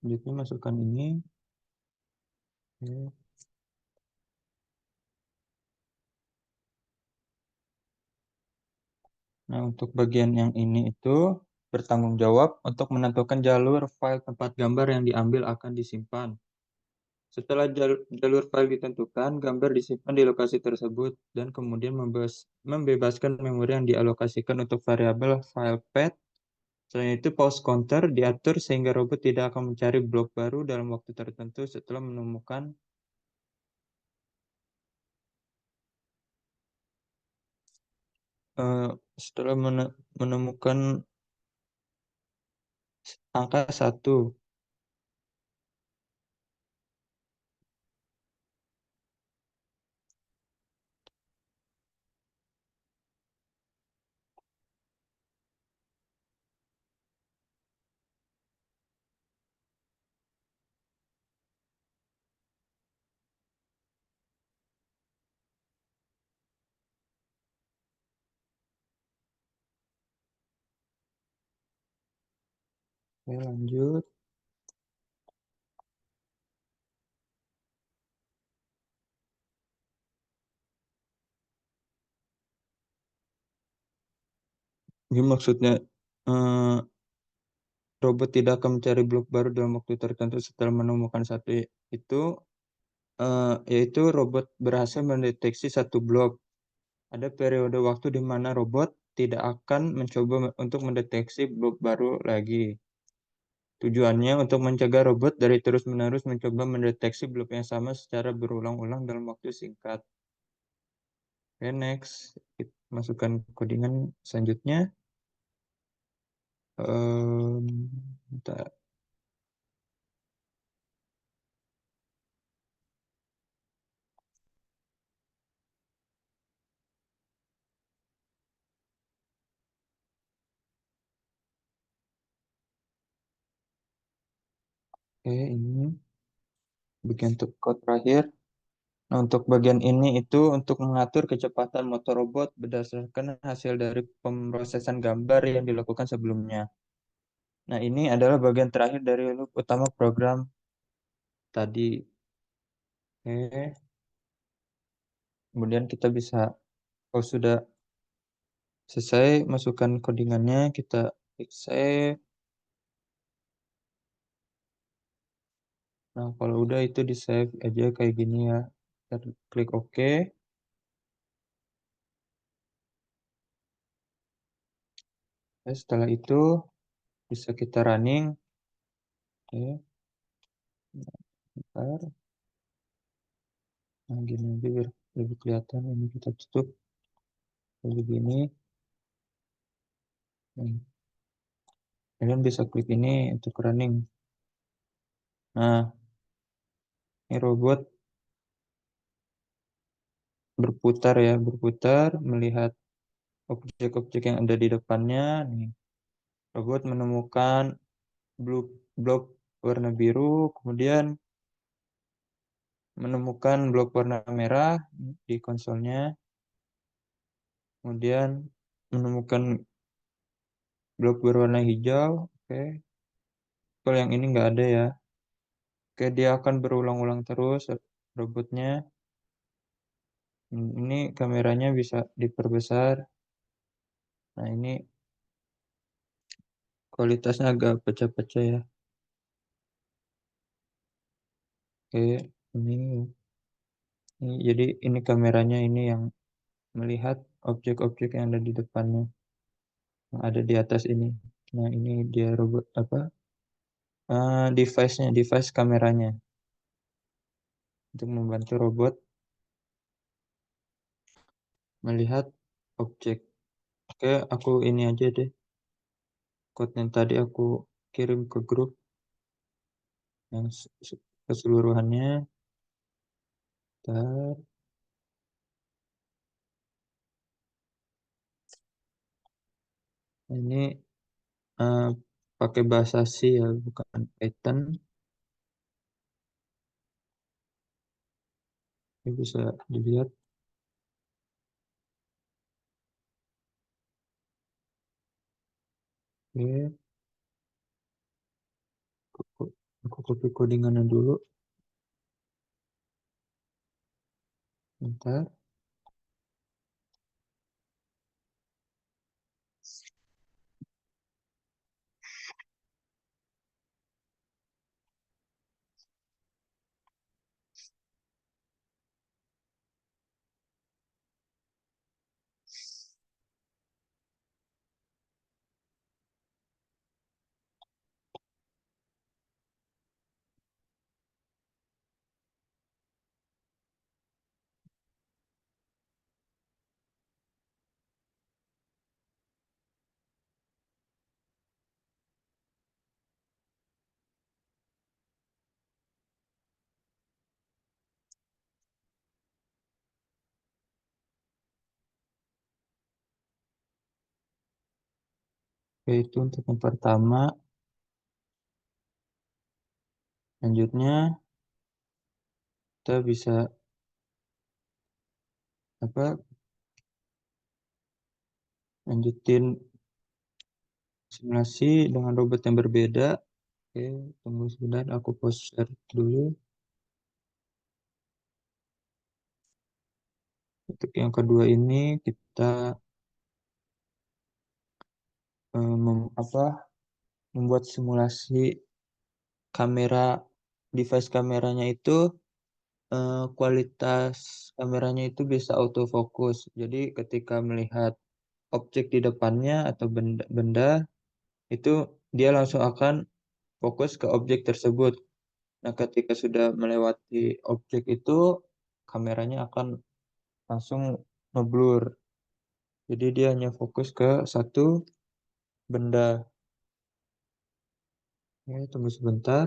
[SPEAKER 2] Jadi masukkan ini. Oke. Nah, untuk bagian yang ini itu bertanggung jawab untuk menentukan jalur file tempat gambar yang diambil akan disimpan. Setelah jalur file ditentukan, gambar disimpan di lokasi tersebut dan kemudian membebaskan memori yang dialokasikan untuk variabel file path. Selain itu, pause counter diatur sehingga robot tidak akan mencari blok baru dalam waktu tertentu setelah menemukan eh, setelah menemukan angka 1. Oke, lanjut. Ini maksudnya eh, robot tidak akan mencari blok baru dalam waktu tertentu setelah menemukan satu itu, yaitu robot berhasil mendeteksi satu blok. Ada periode waktu di mana robot tidak akan mencoba untuk mendeteksi blok baru lagi. Tujuannya untuk mencegah robot dari terus-menerus mencoba mendeteksi blok yang sama secara berulang-ulang dalam waktu singkat. Oke, next. Kita masukkan codingan selanjutnya. Bentar. Oke, ini bagian untuk code terakhir. Nah, untuk bagian ini itu untuk mengatur kecepatan motor robot berdasarkan hasil dari pemrosesan gambar yang dilakukan sebelumnya. Nah, ini adalah bagian terakhir dari loop utama program tadi. Oke. Kemudian kita bisa, kalau sudah selesai masukkan codingannya, kita klik save. Nah, kalau udah itu di save aja kayak gini ya. Kita klik OK. Nah, setelah itu bisa kita running. Oke. Bentar. Nah, gini aja biar lebih kelihatan. Ini kita tutup kayak begini. Kalian bisa klik ini untuk running. Nah, ini robot berputar ya, berputar melihat objek-objek yang ada di depannya. Nih, robot menemukan blok warna biru, kemudian menemukan blok warna merah di konsolnya, kemudian menemukan blok berwarna hijau. Oke. Kalau yang ini nggak ada ya. Oke, dia akan berulang-ulang terus robotnya. Ini kameranya bisa diperbesar. Nah, ini kualitasnya agak pecah-pecah ya. Oke, jadi ini kameranya ini yang melihat objek-objek yang ada di depannya, yang ada di atas ini. Nah, ini dia robot apa? Device-nya, device kameranya untuk membantu robot melihat objek. Oke, aku ini aja deh. Code yang tadi aku kirim ke grup yang keseluruhannya. Bentar. Ini eh, pakai bahasa C ya, bukan Python. Ini bisa dilihat. Oke, aku copy codingannya dulu. Bentar. Oke, itu untuk yang pertama. Selanjutnya kita bisa apa? Lanjutin simulasi dengan robot yang berbeda. Oke, tunggu sebentar, aku pause share dulu. Untuk yang kedua ini kita membuat simulasi kamera device kameranya itu kualitas kameranya itu bisa autofocus. Jadi ketika melihat objek di depannya atau benda itu dia langsung akan fokus ke objek tersebut. Nah, ketika sudah melewati objek itu kameranya akan langsung ngeblur. Jadi dia hanya fokus ke satu benda. Ya, tunggu sebentar.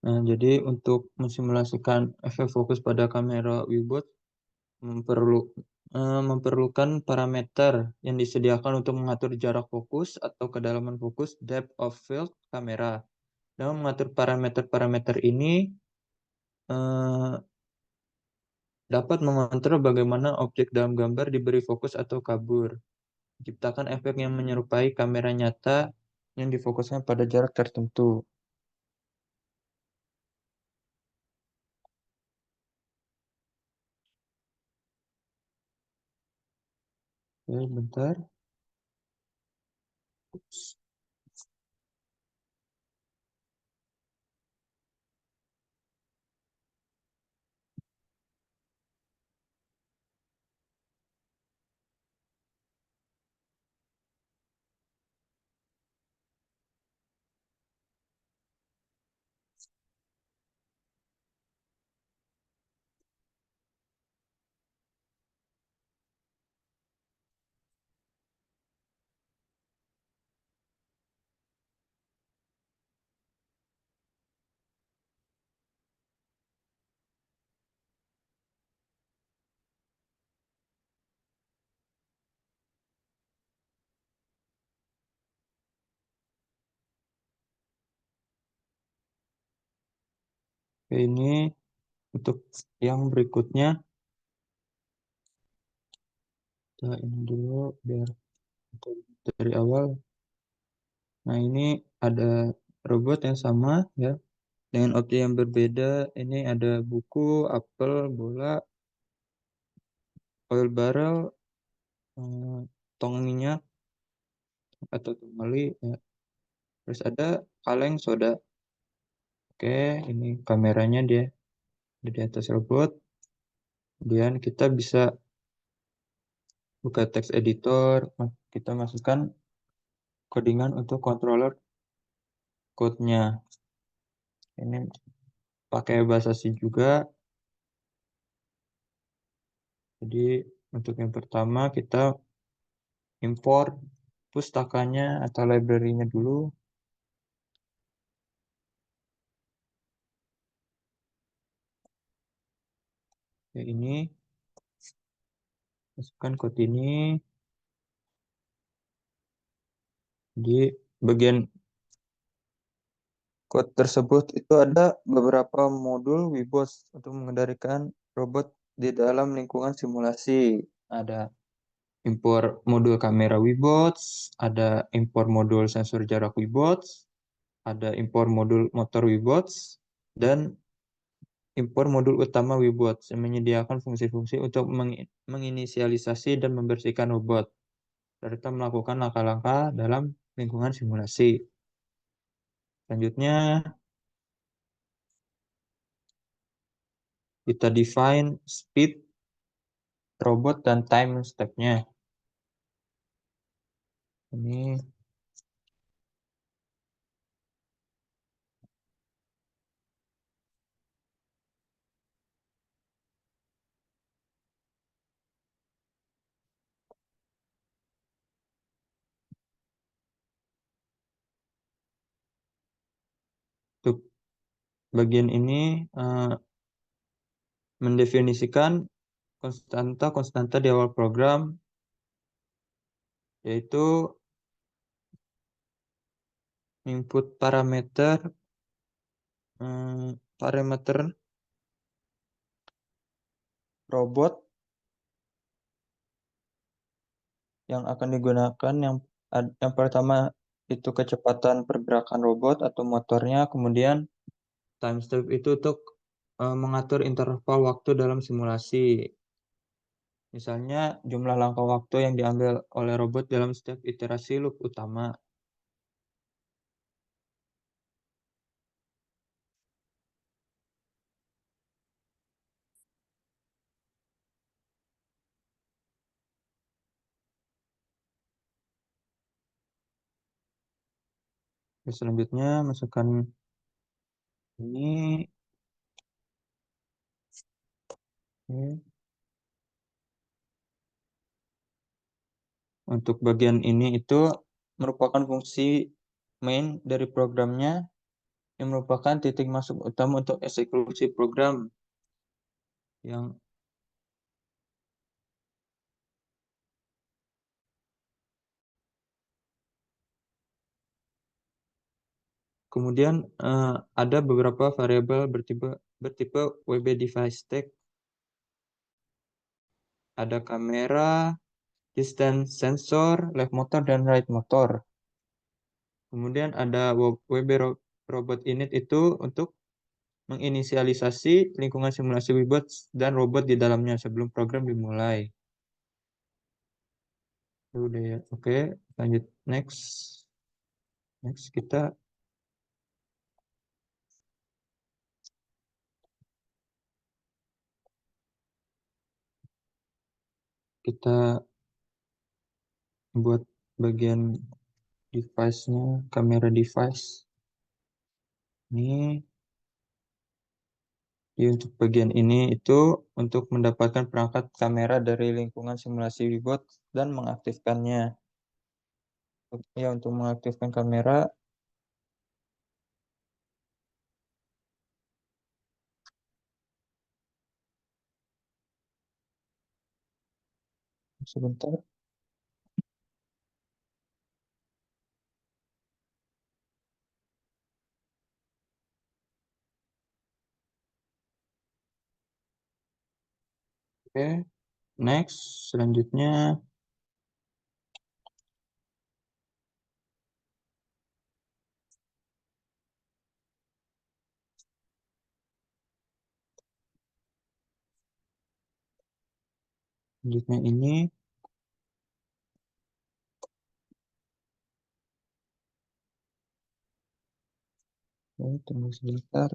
[SPEAKER 2] Nah, jadi untuk mensimulasikan efek fokus pada kamera Webot memerlukan parameter yang disediakan untuk mengatur jarak fokus atau kedalaman fokus depth of field kamera. Dalam mengatur parameter-parameter ini eh, dapat mengontrol bagaimana objek dalam gambar diberi fokus atau kabur. Menciptakan efek yang menyerupai kamera nyata yang difokuskan pada jarak tertentu. Oke, bentar. Oke, ini untuk yang berikutnya, kita ini dulu biar dari awal. Nah, ini ada robot yang sama ya, dengan objek yang berbeda. Ini ada buku, apel, bola, oil barrel, tong minyak atau temali ya. Terus ada kaleng soda. Oke, ini kameranya dia ada di atas robot. Kemudian kita bisa buka text editor, kita masukkan codingan untuk controller code-nya. Ini pakai bahasa C juga. Jadi untuk yang pertama kita import pustakanya atau library-nya dulu. Ya, ini masukkan code ini. Di bagian code tersebut itu ada beberapa modul Webots untuk mengendalikan robot di dalam lingkungan simulasi. Ada impor modul kamera Webots, ada impor modul sensor jarak Webots, ada impor modul motor Webots, dan impor modul utama Webots yang menyediakan fungsi-fungsi untuk menginisialisasi dan membersihkan robot, serta melakukan langkah-langkah dalam lingkungan simulasi. Selanjutnya, kita define speed robot dan time step-nya. Ini untuk bagian ini mendefinisikan konstanta di awal program, yaitu input parameter robot yang akan digunakan. Yang pertama itu kecepatan pergerakan robot atau motornya, kemudian time step itu untuk mengatur interval waktu dalam simulasi. Misalnya jumlah langkah waktu yang diambil oleh robot dalam setiap iterasi loop utama. Terus selanjutnya masukkan ini. Oke. Untuk bagian ini itu merupakan fungsi main dari programnya yang merupakan titik masuk utama untuk eksekusi program yang kemudian ada beberapa variabel bertipe WB device tag, ada kamera, distance sensor, left motor dan right motor. Kemudian ada WB robot init itu untuk menginisialisasi lingkungan simulasi Webot dan robot di dalamnya sebelum program dimulai. Udah ya. Oke, lanjut next. Next kita buat bagian device-nya, kamera device. Ini untuk bagian ini itu untuk mendapatkan perangkat kamera dari lingkungan simulasi Webot dan mengaktifkannya. Ya, untuk mengaktifkan kamera sebentar. Oke, next. Selanjutnya, ini. Oke, tunggu sebentar.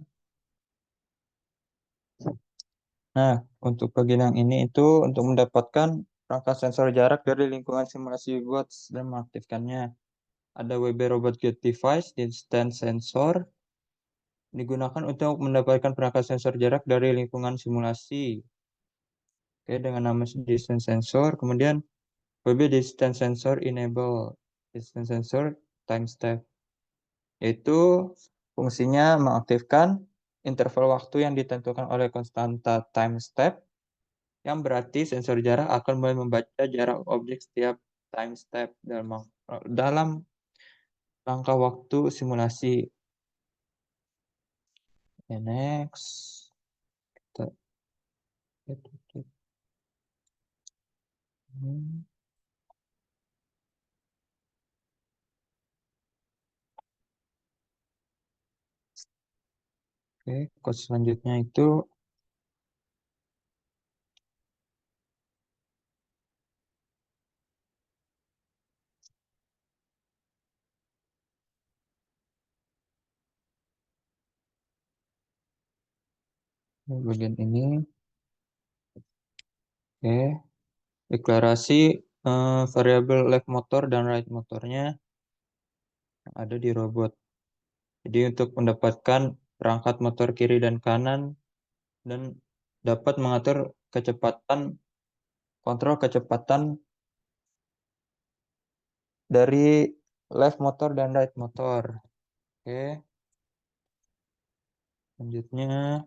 [SPEAKER 2] Nah, untuk bagian yang ini itu untuk mendapatkan perangkat sensor jarak dari lingkungan simulasi bots dan mengaktifkannya. Ada WB Robot Get Device, Distance Sensor, digunakan untuk mendapatkan perangkat sensor jarak dari lingkungan simulasi. Oke, dengan nama Distance Sensor. Kemudian WB Distance Sensor Enable. Distance Sensor Time Step. Yaitu fungsinya mengaktifkan interval waktu yang ditentukan oleh konstanta time step, yang berarti sensor jarak akan mulai membaca jarak objek setiap time step dalam rangka waktu simulasi. Okay, next. Kita Oke, code selanjutnya itu bagian ini. Oke, deklarasi variabel left motor dan right motornya yang ada di robot. Jadi untuk mendapatkan perangkat motor kiri dan kanan dan dapat mengatur kontrol kecepatan dari left motor dan right motor. Oke, selanjutnya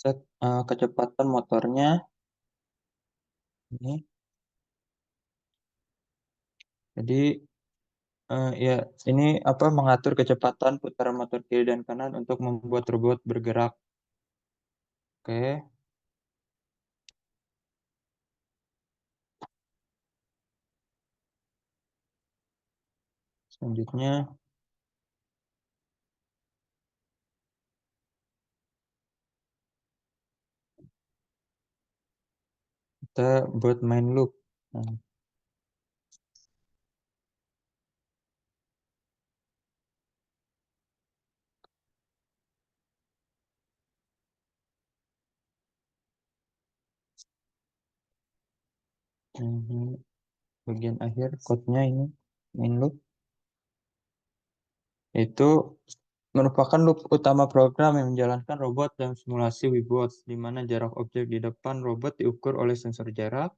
[SPEAKER 2] set kecepatan motornya ini. Jadi ya ini mengatur kecepatan putaran motor kiri dan kanan untuk membuat robot bergerak. Oke, selanjutnya kita buat main loop. Nah, ini bagian akhir code-nya ini main loop. Itu merupakan loop utama program yang menjalankan robot dalam simulasi Webots, di mana jarak objek di depan robot diukur oleh sensor jarak,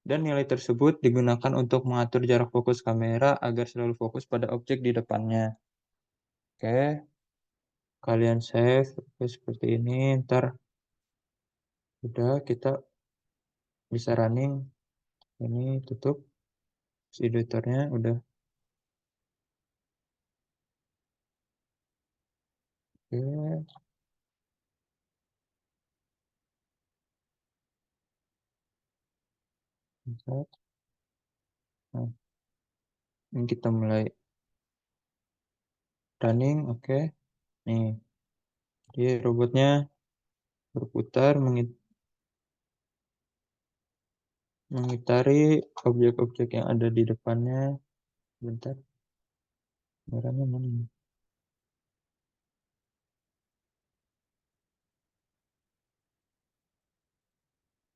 [SPEAKER 2] dan nilai tersebut digunakan untuk mengatur jarak fokus kamera agar selalu fokus pada objek di depannya. Oke, kalian save seperti ini, ntar udah kita bisa running. Ini tutup si editornya udah. Oke, bentar. Nah, ini kita mulai running. Oke, nih, jadi robotnya berputar mengitari objek-objek yang ada di depannya. Bentar, kameranya mana nih?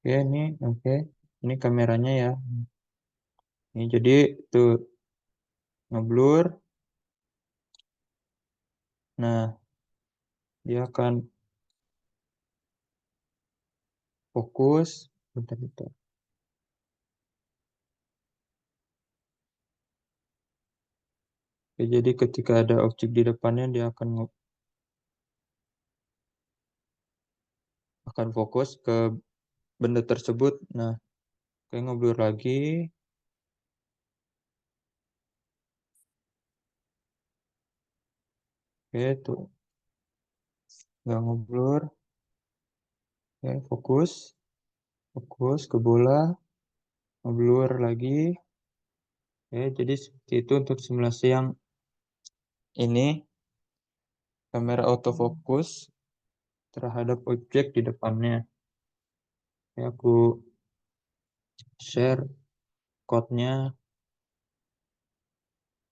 [SPEAKER 2] Oke, ini oke. Ini kameranya ya. Ini jadi tuh ngeblur. Nah, dia akan fokus. Bentar, bentar. Oke, jadi ketika ada objek di depannya dia akan akan fokus ke benda tersebut. Nah, oke, ngeblur lagi. Oke, tuh. Nggak ngeblur. Oke, fokus. Fokus ke bola. Ngeblur lagi. Oke, jadi seperti itu untuk simulasi yang ini. Kamera autofocus terhadap objek di depannya. Ya, aku share code-nya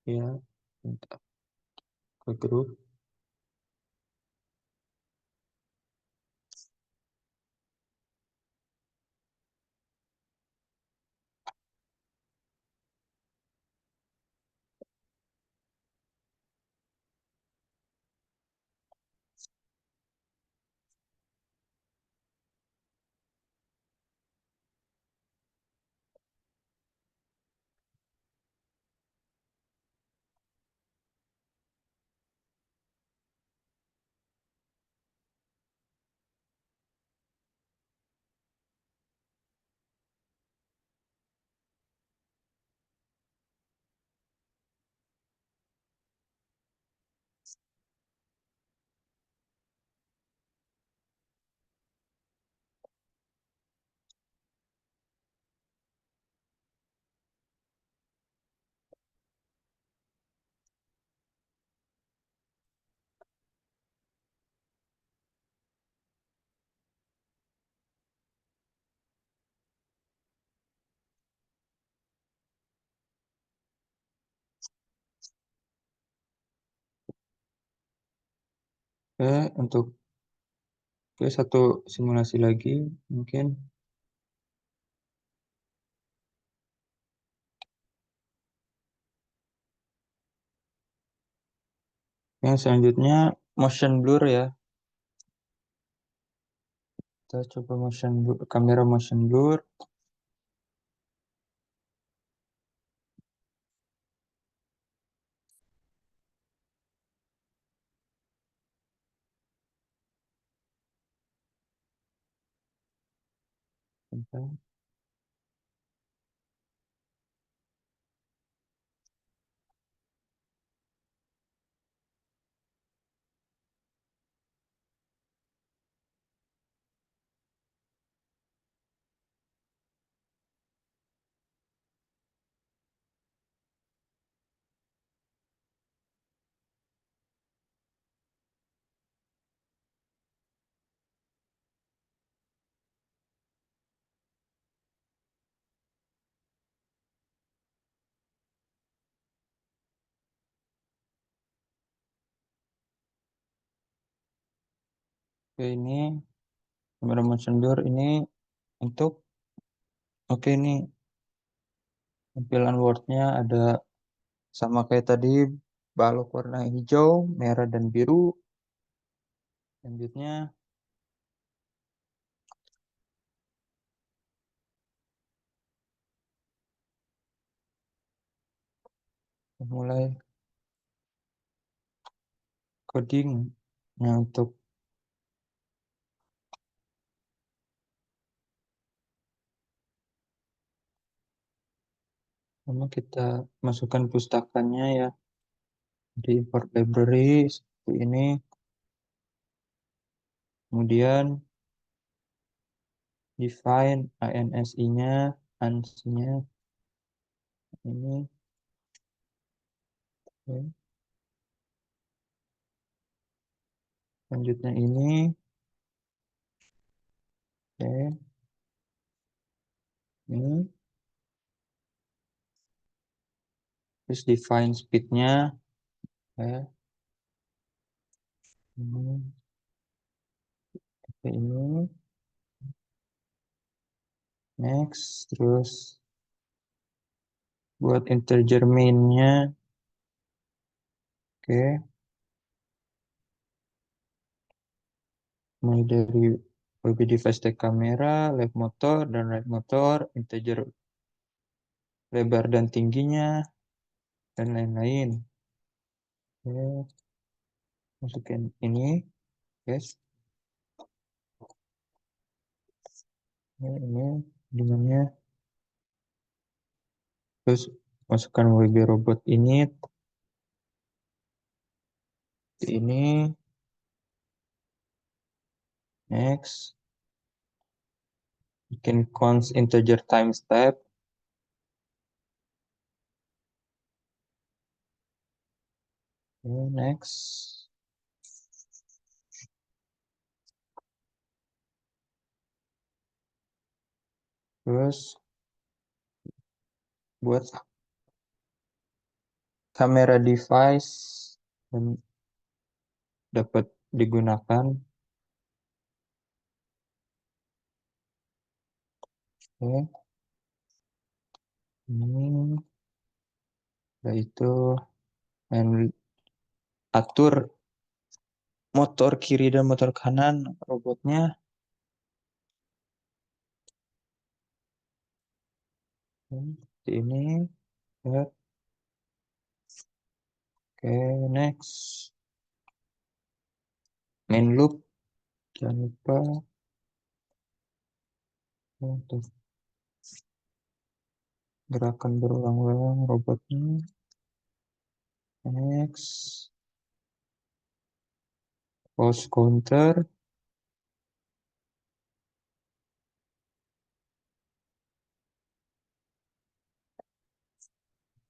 [SPEAKER 2] ya, bentar, ke grup. Oke, untuk satu simulasi lagi mungkin. Yang selanjutnya motion blur ya. Kita coba motion blur, kamera motion blur. Bentar. Oke, ini kamera motion blur ini untuk ini tampilan wordnya ada sama kayak tadi, balok warna hijau, merah, dan biru. Selanjutnya mulai coding. Nah, untuk pertama kita masukkan pustakannya ya, di import library seperti ini. Kemudian define INSI-nya, ANSI-nya ini. Oke. Selanjutnya ini. Oke. Ini. Terus define speed-nya. Oke. Ini. Oke, ini. Next. Terus buat integer main-nya. Oke. Mulai dari WB device tag kamera, left motor, dan right motor, integer lebar dan tingginya, dan lain-lain. Oke. Masukin ini. Yes. Ini dengannya. Terus masukkan WB robot init. Ini. Next. Bikin const integer time step. Next. Terus buat kamera device dan dapat digunakan. Oke. Ini yaitu atur motor kiri dan motor kanan robotnya. Seperti ini. Oke, next. Main loop. Jangan lupa untuk gerakan berulang-ulang robotnya. Next. Pulse counter.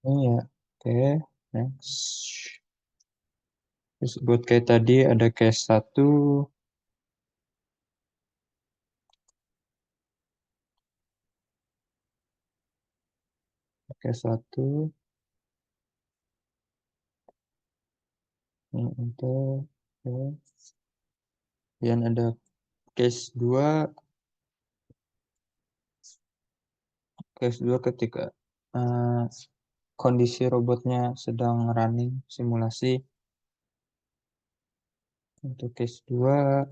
[SPEAKER 2] Ini ya. Oke, next. Terus buat kayak tadi ada case 1. Case 1. Ini untuk. Oke. Kemudian ada case 2. Case 2 ketika kondisi robotnya sedang running simulasi. Untuk case 2.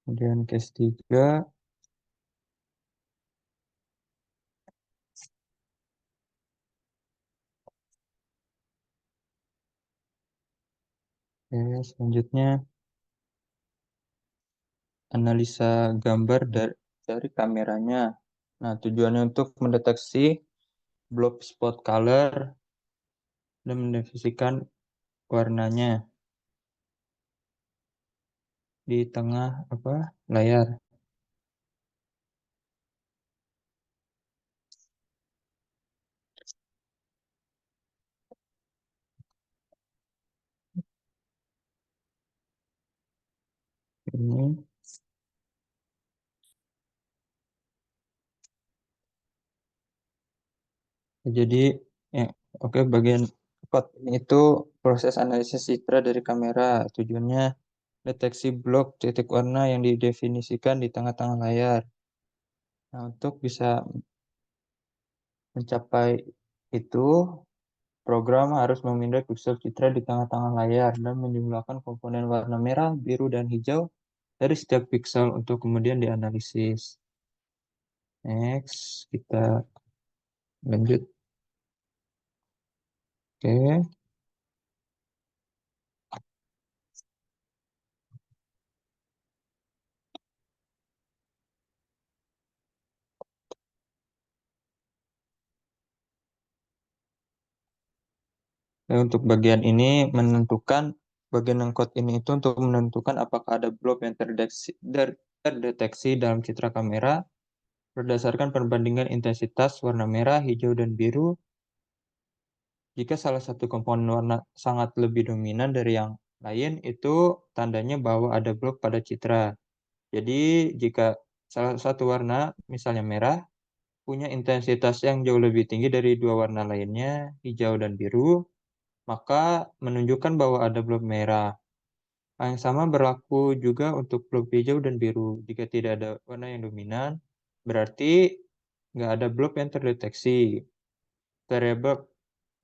[SPEAKER 2] Kemudian case 3. Oke, selanjutnya analisa gambar dari kameranya. Nah, tujuannya untuk mendeteksi blob spot color dan mendefinisikan warnanya di tengah layar. Ini. Jadi, ya, oke, bagian itu proses analisis citra dari kamera. Tujuannya deteksi blok titik warna yang didefinisikan di tengah-tengah layar. Nah, untuk bisa mencapai itu, program harus memindai piksel citra di tengah-tengah layar dan menjumlahkan komponen warna merah, biru, dan hijau dari setiap piksel untuk kemudian dianalisis. Next, kita lanjut. Oke. Nah, untuk bagian ini menentukan bagian code ini itu untuk menentukan apakah ada blob yang terdeteksi dalam citra kamera berdasarkan perbandingan intensitas warna merah, hijau, dan biru. Jika salah satu komponen warna sangat lebih dominan dari yang lain, itu tandanya bahwa ada blob pada citra. Jadi, jika salah satu warna, misalnya merah, punya intensitas yang jauh lebih tinggi dari dua warna lainnya, hijau dan biru, maka menunjukkan bahwa ada blob merah. Hal yang sama berlaku juga untuk blob hijau dan biru. Jika tidak ada warna yang dominan, berarti nggak ada blob yang terdeteksi. Variabel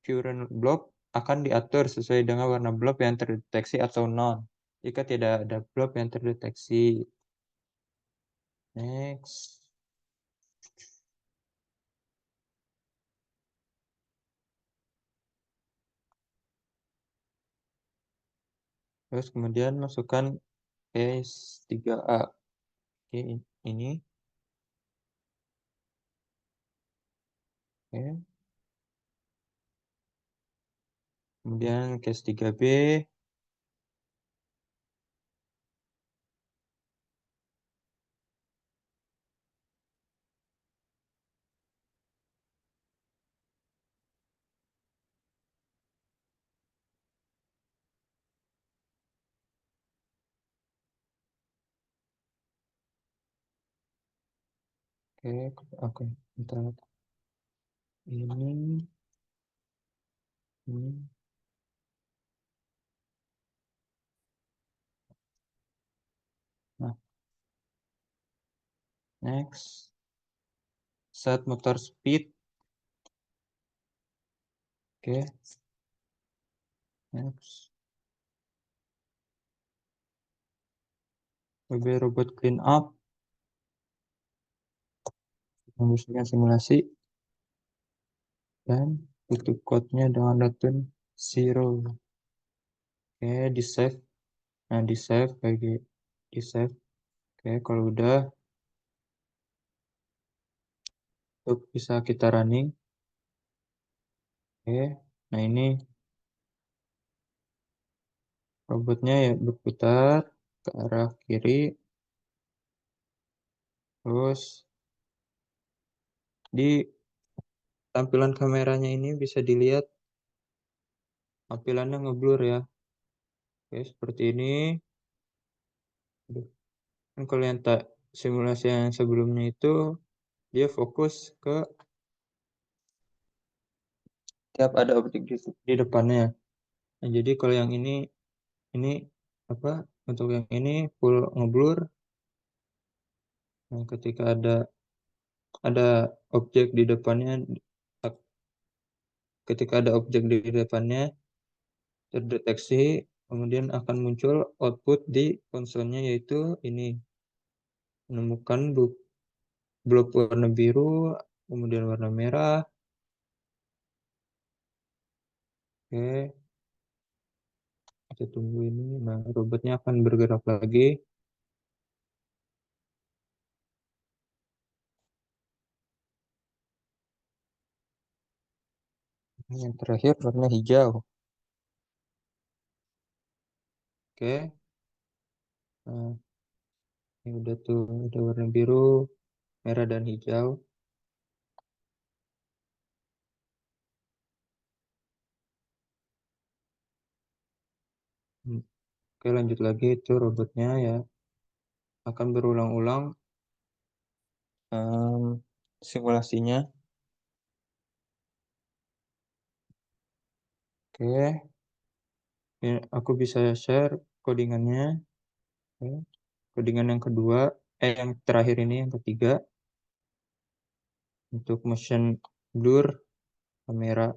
[SPEAKER 2] current blob akan diatur sesuai dengan warna blob yang terdeteksi atau non. Jika tidak ada blob yang terdeteksi. Next. Terus kemudian masukkan case 3A. Oke, ini. Oke. Kemudian case 3B. Oke, bentar. Ini. Nah, next. Set motor speed. Oke. Next. WB robot clean up. Mengusulkan simulasi. Dan tutup code-nya dengan return 0. Oke, di save. Nah, di save kayak gitu. Di save. Oke, kalau udah bisa kita running. Oke, nah ini robotnya ya berputar ke arah kiri. Terus di tampilan kameranya ini bisa dilihat tampilannya ngeblur ya. Oke, seperti ini. Aduh. Kan kalau yang simulasi yang sebelumnya itu dia fokus ke tiap ada objek di depannya. Nah, jadi kalau yang ini apa? Untuk yang ini full ngeblur. Nah, ketika ada objek di depannya, ketika ada objek di depannya terdeteksi, kemudian akan muncul output di konsolnya, yaitu ini menemukan blok warna biru, kemudian warna merah. Oke, kita tunggu ini. Nah, robotnya akan bergerak lagi. Yang terakhir warna hijau. Oke. Nah, ini udah tuh, udah warna biru, merah dan hijau. Oke, lanjut lagi, itu robotnya ya akan berulang-ulang simulasinya. Oke, ya, aku bisa share codingannya. Oke. Codingan yang kedua, yang terakhir ini, yang ketiga, untuk motion blur kamera.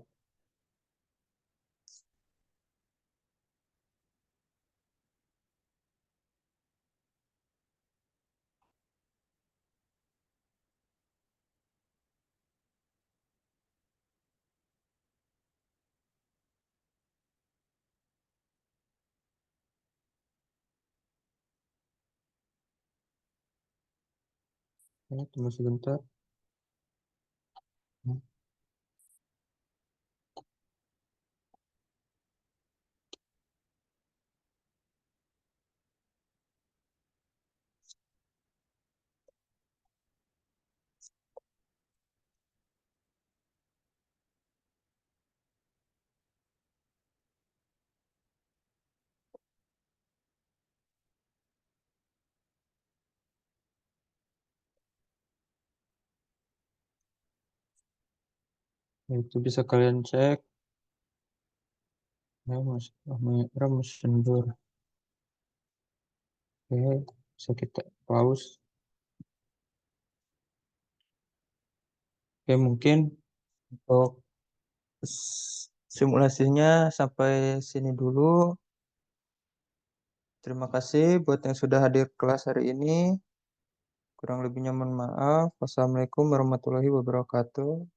[SPEAKER 2] Ini tunggu sebentar. Nah, itu bisa kalian cek. Ya, kamera motion blur. Oke, bisa kita pause. Oke, mungkin untuk simulasinya sampai sini dulu. Terima kasih buat yang sudah hadir kelas hari ini. Kurang lebihnya mohon maaf. Wassalamualaikum warahmatullahi wabarakatuh.